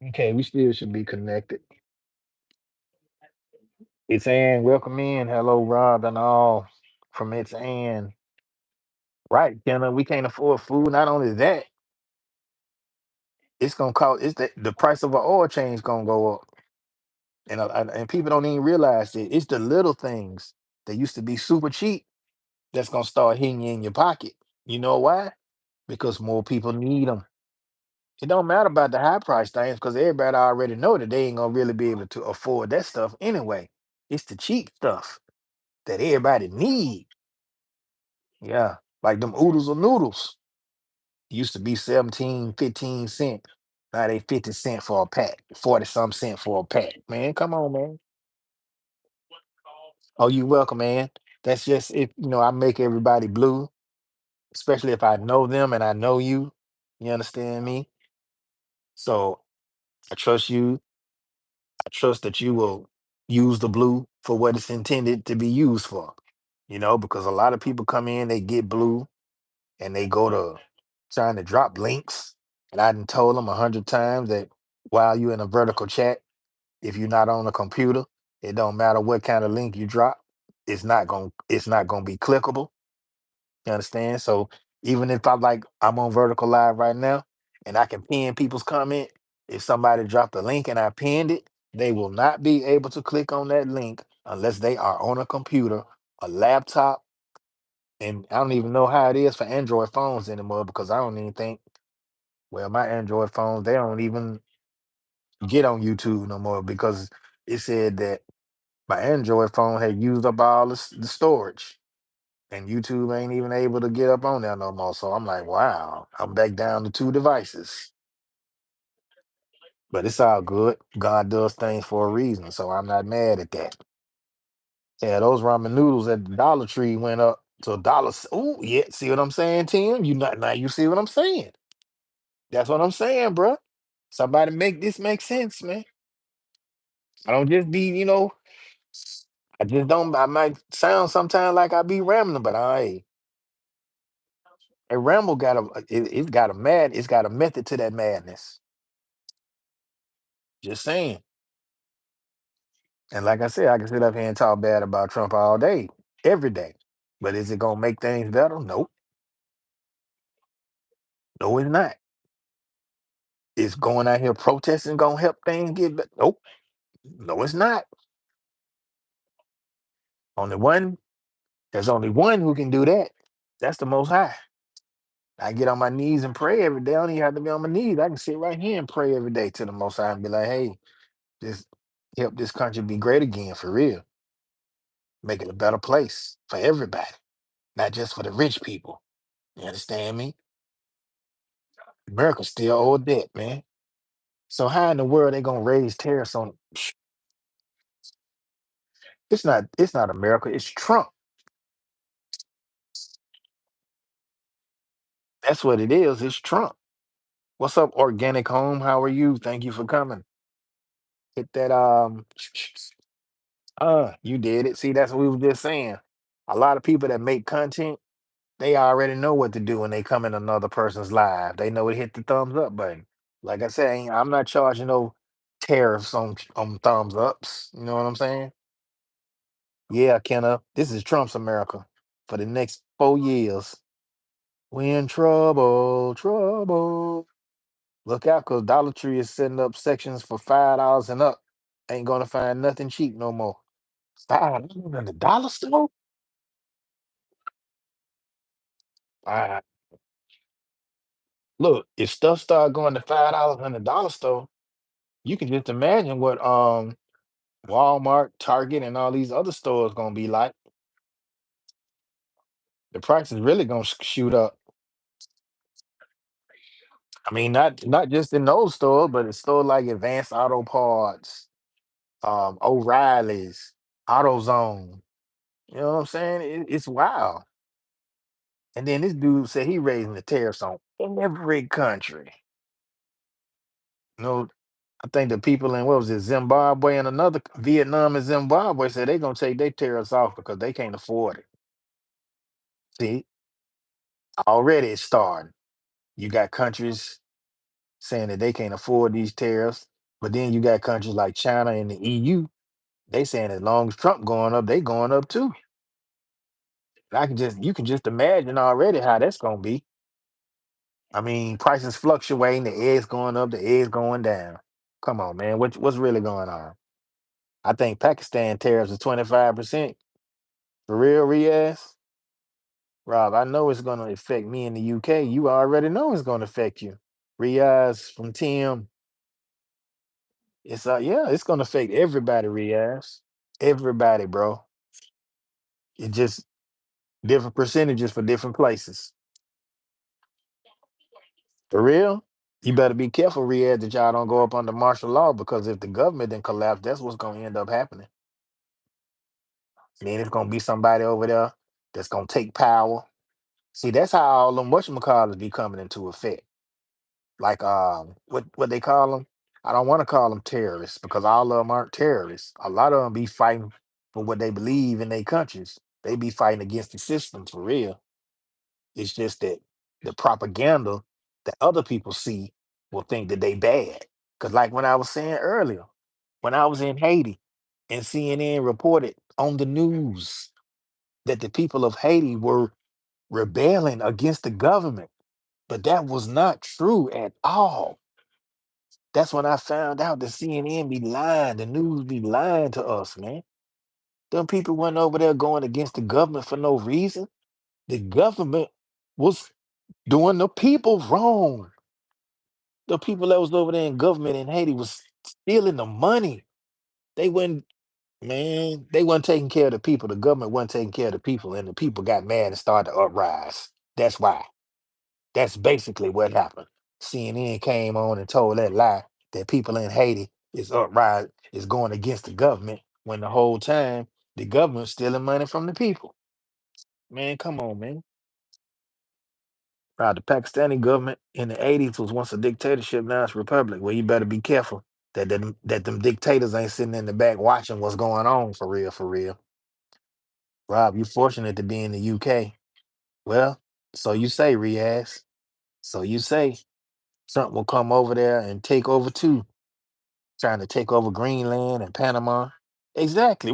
Okay, we still should be connected. It's Ann. Welcome in. Hello, Rob and all from It's Ann. Right, Kenna. We can't afford food. Not only that, it's gonna cost. It's the price of an oil change gonna go up, and people don't even realize it. It's the little things that used to be super cheap that's gonna start hitting you in your pocket. You know why? Because more people need them. It don't matter about the high price things because everybody already know that they ain't gonna really be able to afford that stuff anyway. It's the cheap stuff that everybody need. Yeah, like them oodles of noodles used to be 17, 15 cent. Now they 50 cent for a pack, 40 some cent for a pack. Man, come on, man. Oh, you welcome, man. That's just if I make everybody blue, especially if I know them and I know you. You understand me? So I trust you. I trust that you will use the blue for what it's intended to be used for. Because a lot of people come in, they get blue, and they go to trying to drop links. And I done told them 100 times that while you're in a vertical chat, if you're not on a computer, it don't matter what kind of link you drop. It's not gonna be clickable. You understand? So even if I'm on vertical live right now and I can pin people's comment, if somebody dropped a link and I pinned it, they will not be able to click on that link unless they are on a computer, a laptop, and I don't even know how it is for Android phones anymore because I don't even think, well, my Android phones, they don't even get on YouTube no more because it said that my Android phone had used up all the storage. And YouTube ain't even able to get up on there no more. So I'm like, wow, I'm back down to two devices. But it's all good. God does things for a reason, so I'm not mad at that. Yeah, those ramen noodles at the Dollar Tree went up to a dollar. Oh, yeah. See what I'm saying, Tim? You not now. You see what I'm saying? That's what I'm saying, bruh. Somebody make this make sense, man. I don't just be, I just don't. I might sound sometimes like I be rambling, but a ramble got it's got a method to that madness. Just saying. And like I said, I can sit up here and talk bad about Trump all day, every day. But is it gonna make things better? Nope. No, it's not. Is going out here protesting gonna help things get better? Nope. No, it's not. Only one, there's only one who can do that. That's the most high. I get on my knees and pray every day. I don't even have to be on my knees. I can sit right here and pray every day to the most high and be like, hey, just help this country be great again for real. Make it a better place for everybody, not just for the rich people. You understand me? America still owe debt, man. So how in the world they gonna raise tariffs on? It's not America. It's Trump. That's what it is. It's Trump. What's up, Organic Home? How are you? Thank you for coming. Hit that you did it. See, that's what we were just saying. A lot of people that make content, they already know what to do when they come in another person's live. They know to hit the thumbs up button. Like I said, I'm not charging no tariffs on thumbs ups. You know what I'm saying? Yeah, Kenna, this is Trump's America for the next 4 years. We in trouble, trouble. Look out, cause Dollar Tree is setting up sections for $5 and up. Ain't gonna find nothing cheap no more. $5 in the dollar store? Ah, look, if stuff start going to $5 in the dollar store, you can just imagine what Walmart, Target, and all these other stores gonna be like. The price is really gonna shoot up. I mean, not just in those stores, but in stores like Advanced Auto Parts, O'Reilly's, AutoZone. You know what I'm saying? It's wild. And then this dude said he raising the tariffs on every country. You know, I think the people in what was it, Zimbabwe and another Vietnam and Zimbabwe said they gonna take their tariffs off because they can't afford it. See, already it's starting. You got countries saying that they can't afford these tariffs, but then you got countries like China and the EU. They saying as long as Trump going up, they going up too. You can just imagine already how that's gonna be. I mean, prices fluctuating, the eggs going up, the eggs going down. Come on, man. What's really going on? I think Pakistan tariffs are 25%. For real, Riaz? Rob, I know it's gonna affect me in the UK. You already know it's gonna affect you. Riaz from Tim. It's yeah, it's gonna affect everybody, Riaz. Everybody, bro. It just different percentages for different places. For real? You better be careful, Riyadh, that y'all don't go up under martial law because if the government then collapse, that's what's gonna end up happening. Then it's gonna be somebody over there that's gonna take power. See, that's how all them whatchamacallits be coming into effect. Like what they call them? I don't want to call them terrorists because all of them aren't terrorists. A lot of them be fighting for what they believe in their countries. They be fighting against the system for real. It's just that the propaganda that other people see will think that they bad. Cause like when I was saying earlier, when I was in Haiti and CNN reported on the news that the people of Haiti were rebelling against the government, but that was not true at all. That's when I found out that CNN be lying, the news be lying to us, man. Them people went over there going against the government for no reason. The government was doing the people wrong. The people that was over there in government in Haiti was stealing the money. They went, man, they wasn't taking care of the people. The government wasn't taking care of the people, and the people got mad and started to uprise. That's why. That's basically what happened. CNN came on and told that lie that people in Haiti is uprise is going against the government when the whole time the government's stealing money from the people. Man, come on, man. The Pakistani government in the 80s was once a dictatorship, now it's a republic. Well, you better be careful that them dictators ain't sitting in the back watching what's going on for real, for real. Rob, you fortunate to be in the UK. Well, so you say, Riaz. So you say Trump will come over there and take over too, trying to take over Greenland and Panama. Exactly.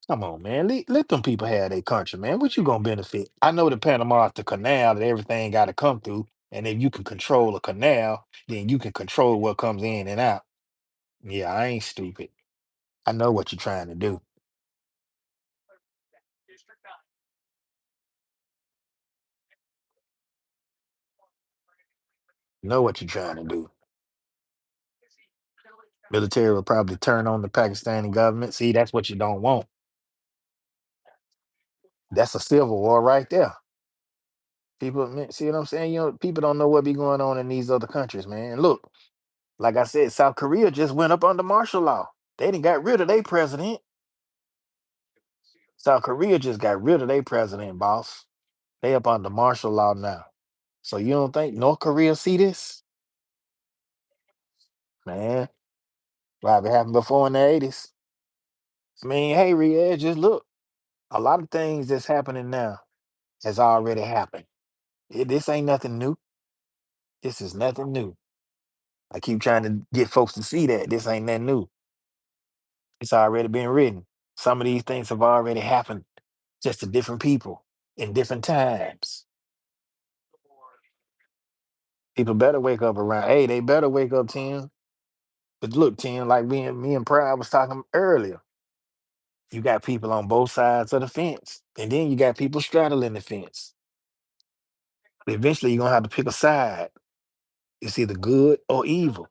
Come on, man. Let them people have their country, man. What you gonna benefit? I know the Panama is the canal that everything got to come through, and if you can control a canal, then you can control what comes in and out. Yeah, I ain't stupid. I know what you're trying to do. Know what you're trying to do. Military will probably turn on the Pakistani government. See, that's what you don't want. That's a civil war right there. People, see what I'm saying? People don't know what be going on in these other countries, man. Look, like I said, South Korea just went up under martial law. They didn't got rid of their president. South Korea just got rid of their president, boss. They up under martial law now. So you don't think North Korea see this? Man, like it happened before in the 80s. I mean, hey, Riyadh, just look. A lot of things that's happening now has already happened. This ain't nothing new. This is nothing new. I keep trying to get folks to see that. This ain't nothing new. It's already been written. Some of these things have already happened just to different people in different times. People better wake up around. Hey, they better wake up, Tim. But look, Tim, like me and Pride was talking earlier. You got people on both sides of the fence, and then you got people straddling the fence. Eventually, you're gonna have to pick a side. It's either good or evil.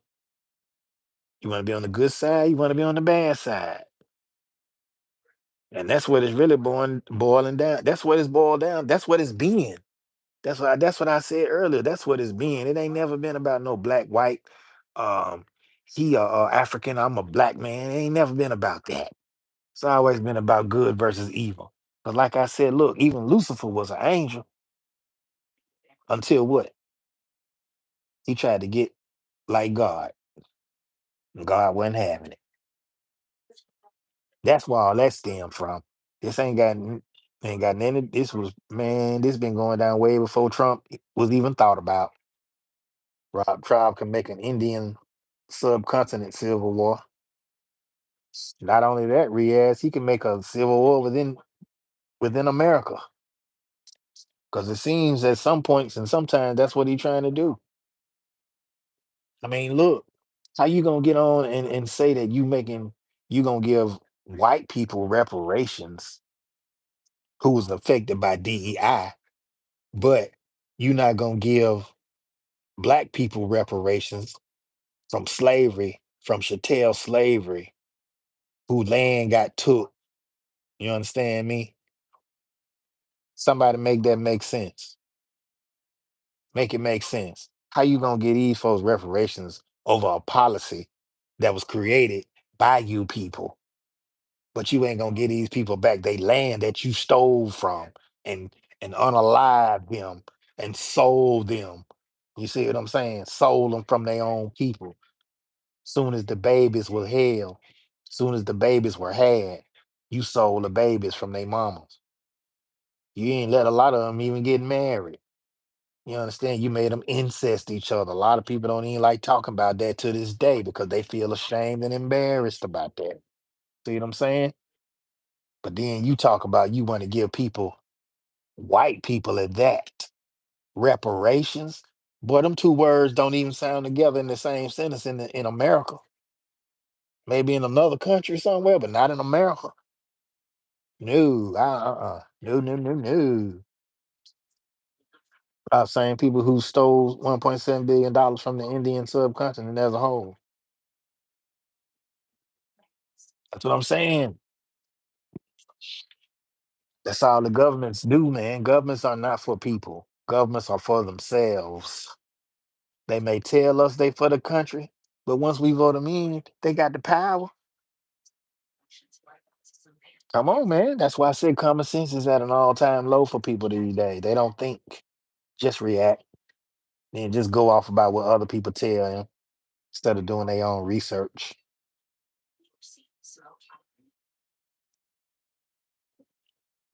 You want to be on the good side. You want to be on the bad side, and that's what it's really boiling down. That's what it's boiled down. That's what it's been. That's what I said earlier. That's what it's been. It ain't never been about no black, white. Um, he African. I'm a black man. It ain't never been about that. It's always been about good versus evil. But like I said, look, even Lucifer was an angel until what? He tried to get like God, and God wasn't having it. That's where all that stemmed from. This ain't got nothing. This was man. This been going down way before Trump was even thought about. Rob Traub can make an Indian subcontinent civil war. Not only that, Riaz, he can make a civil war within America. Because it seems at some points and sometimes that's what he's trying to do. I mean, look, how you gonna get on and say that you gonna give white people reparations who was affected by DEI, but you not gonna give black people reparations from slavery, from chattel slavery, who land got took. You understand me? Somebody make that make sense. Make it make sense. How you gonna get these folks reparations over a policy that was created by you people, but you ain't gonna get these people back they land that you stole from and unalive them and sold them. You see what I'm saying? Sold them from their own people. Soon as the babies were held, soon as the babies were had, you sold the babies from their mamas. You ain't let a lot of them even get married. You understand? You made them incest each other. A lot of people don't even like talking about that to this day because they feel ashamed and embarrassed about that. See what I'm saying? But then you talk about you want to give people, white people at that, reparations. Boy, them two words don't even sound together in the same sentence in America. Maybe in another country somewhere, but not in America. No, no, no, no, no. Same people who stole $1.7 billion from the Indian subcontinent as a whole. That's what I'm saying. That's all the governments do, man. Governments are not for people. Governments are for themselves. They may tell us they for the country, but once we vote them in, they got the power. Come on, man. That's why I said common sense is at an all-time low for people these days. They don't think, just react, and just go off about what other people tell them instead of doing their own research.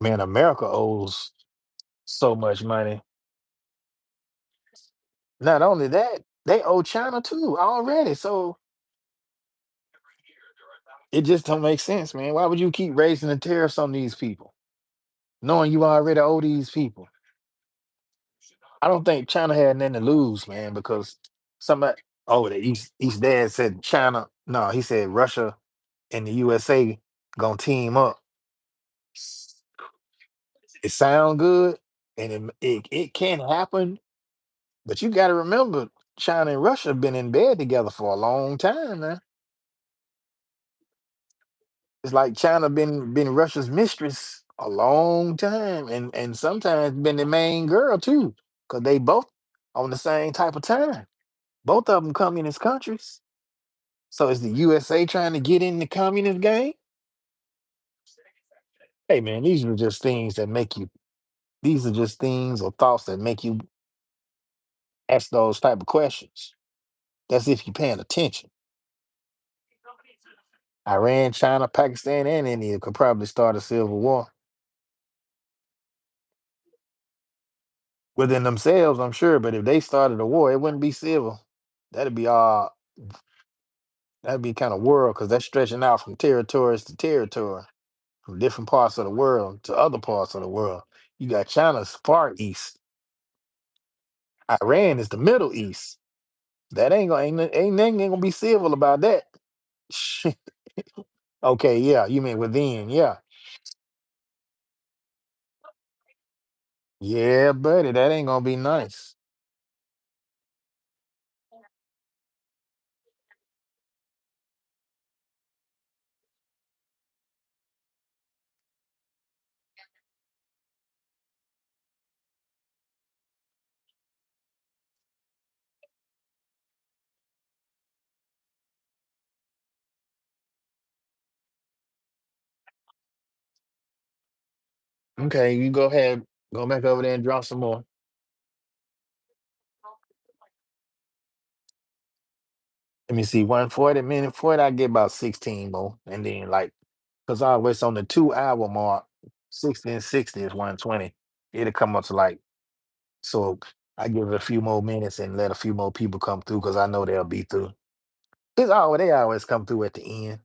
Man, America owes so much money. Not only that, they owe China too already. So it just don't make sense, man. Why would you keep raising the tariffs on these people, knowing you already owe these people? I don't think China had nothing to lose, man, because somebody, oh, the East Dad said China. No, he said Russia and the USA gonna team up. It sound good, and it can happen, but you got to remember, China and Russia have been in bed together for a long time now. It's like China been Russia's mistress a long time, and sometimes been the main girl too, because they both on the same type of time. Both of them communist countries. So is the USA trying to get in the communist game? Hey man, these are just things that make you. These are just things or thoughts that make you ask those type of questions. That's if you're paying attention. Iran, China, Pakistan, and India could probably start a civil war within themselves, I'm sure. But if they started a war, it wouldn't be civil. That'd be that'd be kind of world because that's stretching out from territories to territory, from different parts of the world to other parts of the world. You got China's far east. Iran is the Middle East. That ain't nothing ain't gonna be civil about that. Okay, yeah, you mean within, yeah. Yeah, buddy, that ain't gonna be nice. Okay, you go ahead, go back over there and draw some more. Let me see, 140 minute 40, I get about 16 more. And then like, cause I always on the 2 hour mark, 60 and 60 is 120. It'll come up to like, so I give it a few more minutes and let a few more people come through because I know they'll be through. They always come through at the end.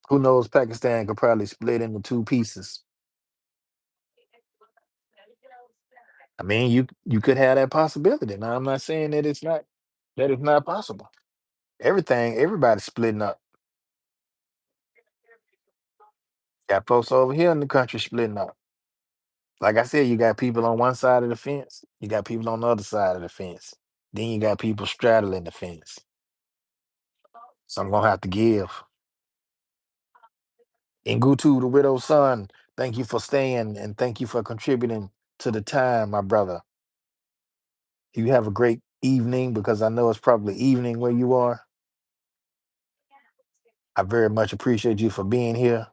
Who knows? Pakistan could probably split into two pieces. I mean, you could have that possibility. Now, I'm not saying that it's not possible. Everybody's splitting up. Got folks over here in the country splitting up. Like I said, you got people on one side of the fence, you got people on the other side of the fence. Then you got people straddling the fence. So I'm gonna have to give. And Gutu, the widow's son, thank you for staying and thank you for contributing to the time, my brother. You have a great evening because I know it's probably evening where you are. I very much appreciate you for being here.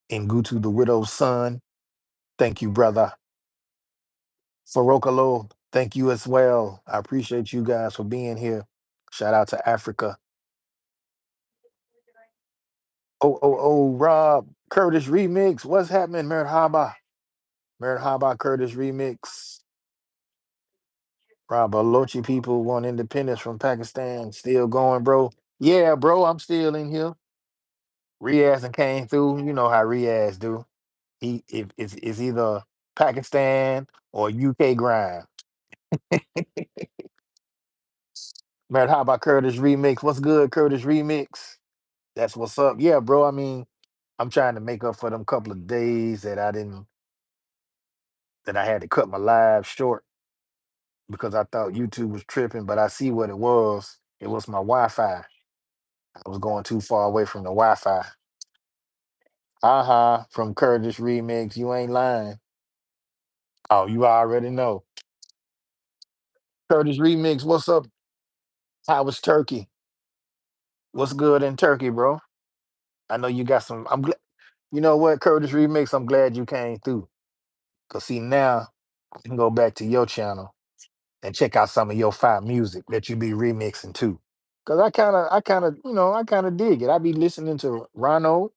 And Gutu, the widow's son, thank you, brother. Farokalo, thank you as well. I appreciate you guys for being here. Shout out to Africa. Rob Curtis remix. What's happening, Merhaba? Merhaba Curtis remix. Rob Balochi people want independence from Pakistan. Still going, bro. Yeah, bro, I'm still in here. Riaz and came through. You know how Riaz do. He if it's either Pakistan or UK grind. Merhaba Curtis remix. What's good, Curtis remix? That's what's up. Yeah, bro. I mean, I'm trying to make up for them couple of days that I had to cut my live short because I thought YouTube was tripping, but I see what it was. It was my Wi-Fi. I was going too far away from the Wi-Fi. Aha, from Curtis Remix. You ain't lying. Oh, you already know. Curtis Remix, what's up? How was Turkey? What's good in Turkey, bro? I know you got some. I'm glad. You know what, Curtis Remix? I'm glad you came through. Cause see now I can go back to your channel and check out some of your fire music that you be remixing too. Cause I kind of dig it. I be listening to Rano,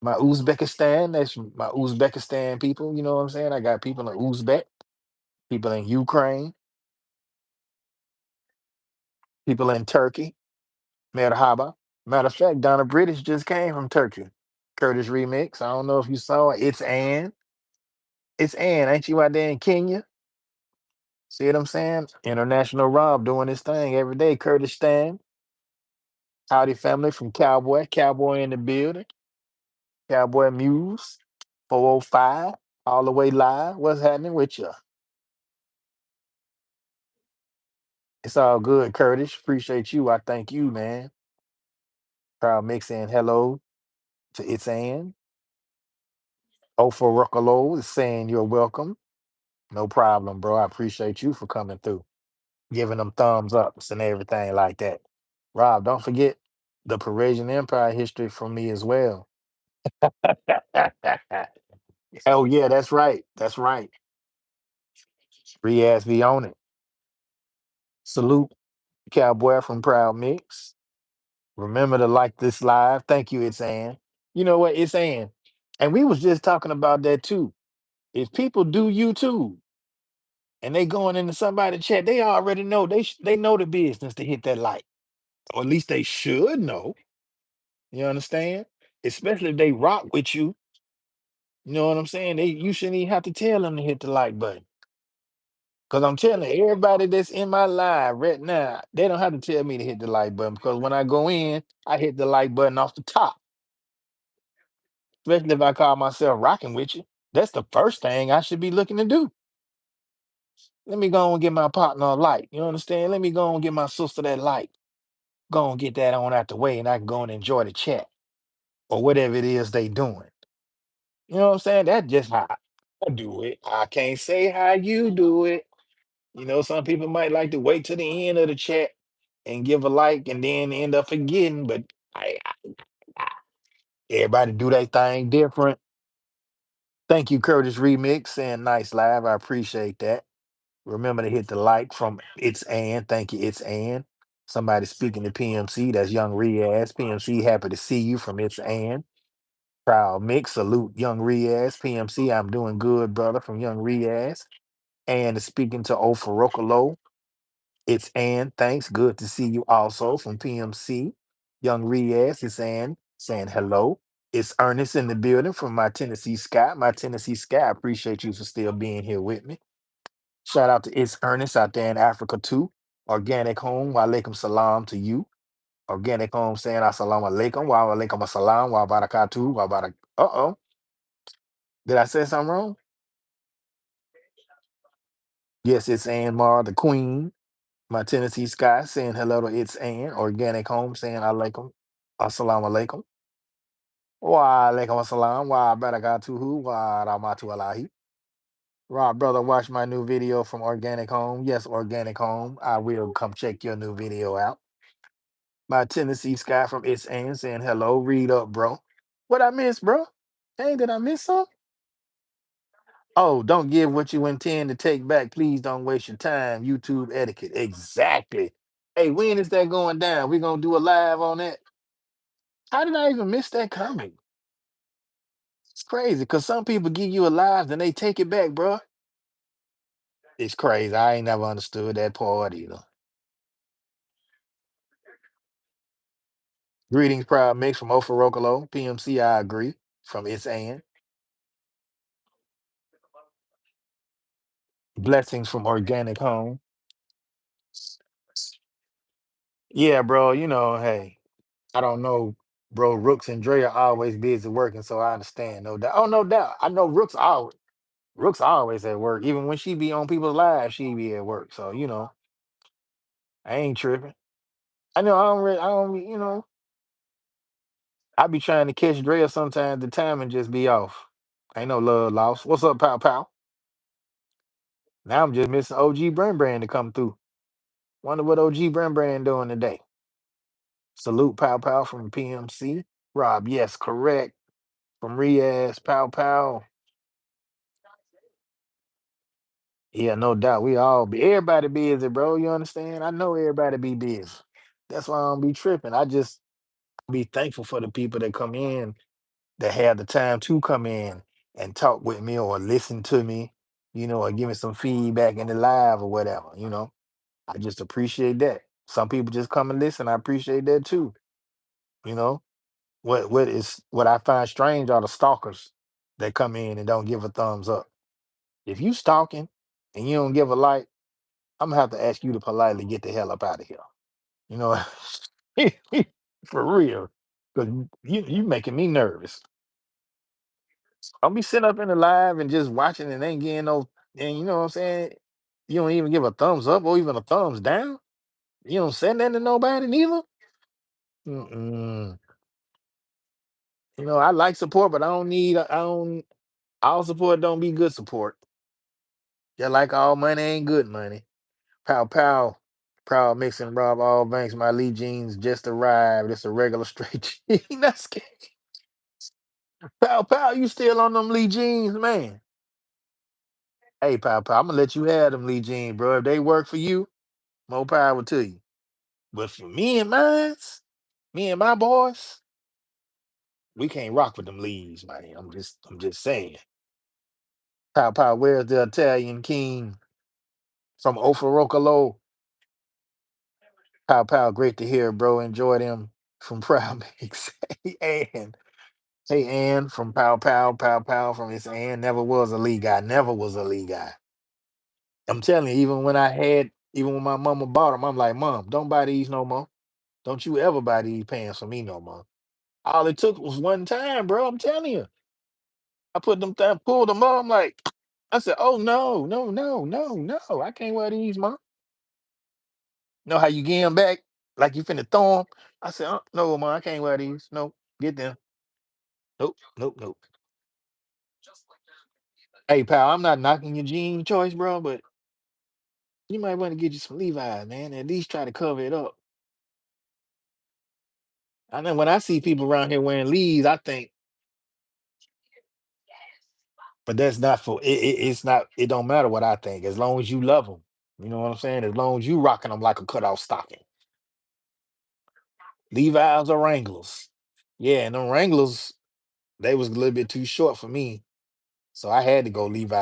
my Uzbekistan. That's my Uzbekistan people. You know what I'm saying? I got people in Uzbek, people in Ukraine, people in Turkey. Merhaba. Matter of fact, Donna British just came from Turkey. Curtis remix. I don't know if you saw it. It's Ann. It's Ann. Ain't you out there in Kenya? See what I'm saying? International Rob doing his thing every day. Curtis Stan. Howdy family from Cowboy. Cowboy in the building. Cowboy Muse. 405. All the way live. What's happening with you? It's all good, Curtis. Appreciate you. I thank you, man. Proud Mix saying hello to It's Ann. Ofa Ruckalo is saying you're welcome. No problem, bro. I appreciate you for coming through, giving them thumbs ups and everything like that. Rob, don't forget the Parisian Empire history from me as well. Oh yeah, that's right. That's right. Riaz be on it. Salute, Cowboy from Proud Mix. Remember to like this live. Thank you, It's Ann. You know what, It's Ann. And we was just talking about that too. If people do YouTube and they going into somebody chat, they already know they know the business to hit that like, or at least they should know. You understand? Especially if they rock with you. You know what I'm saying? You shouldn't even have to tell them to hit the like button. Cause I'm telling everybody that's in my live right now, they don't have to tell me to hit the like button because when I go in, I hit the like button off the top. Especially if I call myself rocking with you. That's the first thing I should be looking to do. Let me go and get my partner a like. You understand? Let me go and get my sister that like. Go and get that on out the way and I can go and enjoy the chat or whatever it is they doing. You know what I'm saying? That's just how I do it. I can't say how you do it. You know, some people might like to wait to the end of the chat and give a like and then end up forgetting, but I everybody do their thing different. Thank you, Curtis Remix and Nice Live. I appreciate that. Remember to hit the like from It's Ann. Thank you, It's Ann. Somebody speaking to PMC. That's Young Riaz. PMC, happy to see you from It's Ann. Proud Mix. Salute, Young Riaz. PMC, I'm doing good, brother, from Young Riaz. And speaking to Ofarokalo. It's Ann. Thanks. Good to see you also from PMC. Young Riaz is Ann saying hello. It's Ernest in the building from my Tennessee Sky. My Tennessee Sky, I appreciate you for still being here with me. Shout out to It's Ernest out there in Africa too. Organic Home, wa alaikum salam to you. Organic Home saying assalamu alaikum, wa alaikum assalam, wa barakatuh, wa barak. Uh-oh. Did I say something wrong? Yes, it's Ann Mar, the Queen. My Tennessee Sky saying hello to It's Ann. Organic Home saying alaikum. Assalamu alaikum. Wa alaikum assalam, wa barakatuhu, wa rahmatu alahi. Rob, brother, watch my new video from Organic Home. Yes, Organic Home. I will come check your new video out. My Tennessee Sky from It's Ann saying hello. Read up, bro. What I miss, bro? Hey, did I miss something? Oh, don't give what you intend to take back. Please don't waste your time. YouTube etiquette. Exactly. Hey, when is that going down? We gonna do a live on that? How did I even miss that comment? It's crazy because some people give you a live, then they take it back, bro. It's crazy. I ain't never understood that part either. Greetings, proud mix from Ophirokalo. PMC, I agree. From It's Ann. Blessings from Organic Home. Yeah, bro. Hey, I don't know, bro. Rooks and Dre are always busy working, so I understand. No doubt. Oh, no doubt. I know Rooks always at work. Even when she be on people's lives, she be at work. So I ain't tripping. I know I don't. I be trying to catch Drea sometimes. The timing just be off. Ain't no love lost. What's up, pal pal? Now I'm just missing OG Brand to come through. Wonder what OG Brand doing today. Salute pal pal from PMC. Rob, yes, correct. From Riaz, pal pal. Yeah, no doubt. We all be everybody busy, bro. You understand? I know everybody be busy. That's why I don't be tripping. I just be thankful for the people that come in that have the time to come in and talk with me or listen to me, or give me some feedback in the live or whatever. I just appreciate that. Some people just come and listen. I appreciate that too. You know, what I find strange are the stalkers that come in and don't give a thumbs up. If you stalking and you don't give a like, I'm gonna have to ask you to politely get the hell up out of here. You know, for real, because you making me nervous. I'll be sitting up in the live and just watching and ain't getting no, and you know what I'm saying? You don't even give a thumbs up or even a thumbs down. You don't send that to nobody neither. Mm-mm. I like support, but I don't. All support don't be good support. Just like all money ain't good money. Pow pow. Proud mixing Rob Allbanks. My Lee jeans just arrived. It's a regular straight jean. That's scary. Pow pow. You still on them Lee jeans, man? Hey, pow pow. I'm gonna let you have them Lee jeans, bro. If they work for you, more power to you. But for me and me and my boys, we can't rock with them Lees, man. I'm just saying. Pow pow. Where's the Italian king from Ophirokalo? Pow pow. Great to hear, bro. Enjoy them from Proud Mix. And hey, Ann from Pow Pow, Pow Pow from It's Ann. Never was a league guy. Never was a league guy. I'm telling you, even when my mama bought them, I'm like, Mom, don't buy these no more. Don't you ever buy these pants for me no more. All it took was one time, bro. I'm telling you. I put them down, pulled them up. I'm like, I said, oh no, no, no, no, no. I can't wear these, Mom. Know how you get them back? Like you finna throw them. I said, no, Mom, I can't wear these. Nope, get them. Nope, nope, nope. Hey, pal, I'm not knocking your jean choice, bro, but you might want to get you some Levi's, man. At least try to cover it up. I know when I see people around here wearing Lees, I think, but that's not for it's not. It don't matter what I think, as long as you love them. You know what I'm saying? As long as you rocking them like a cutoff stocking. Levi's or Wranglers. Yeah, and them Wranglers, they was a little bit too short for me, so I had to go Levi.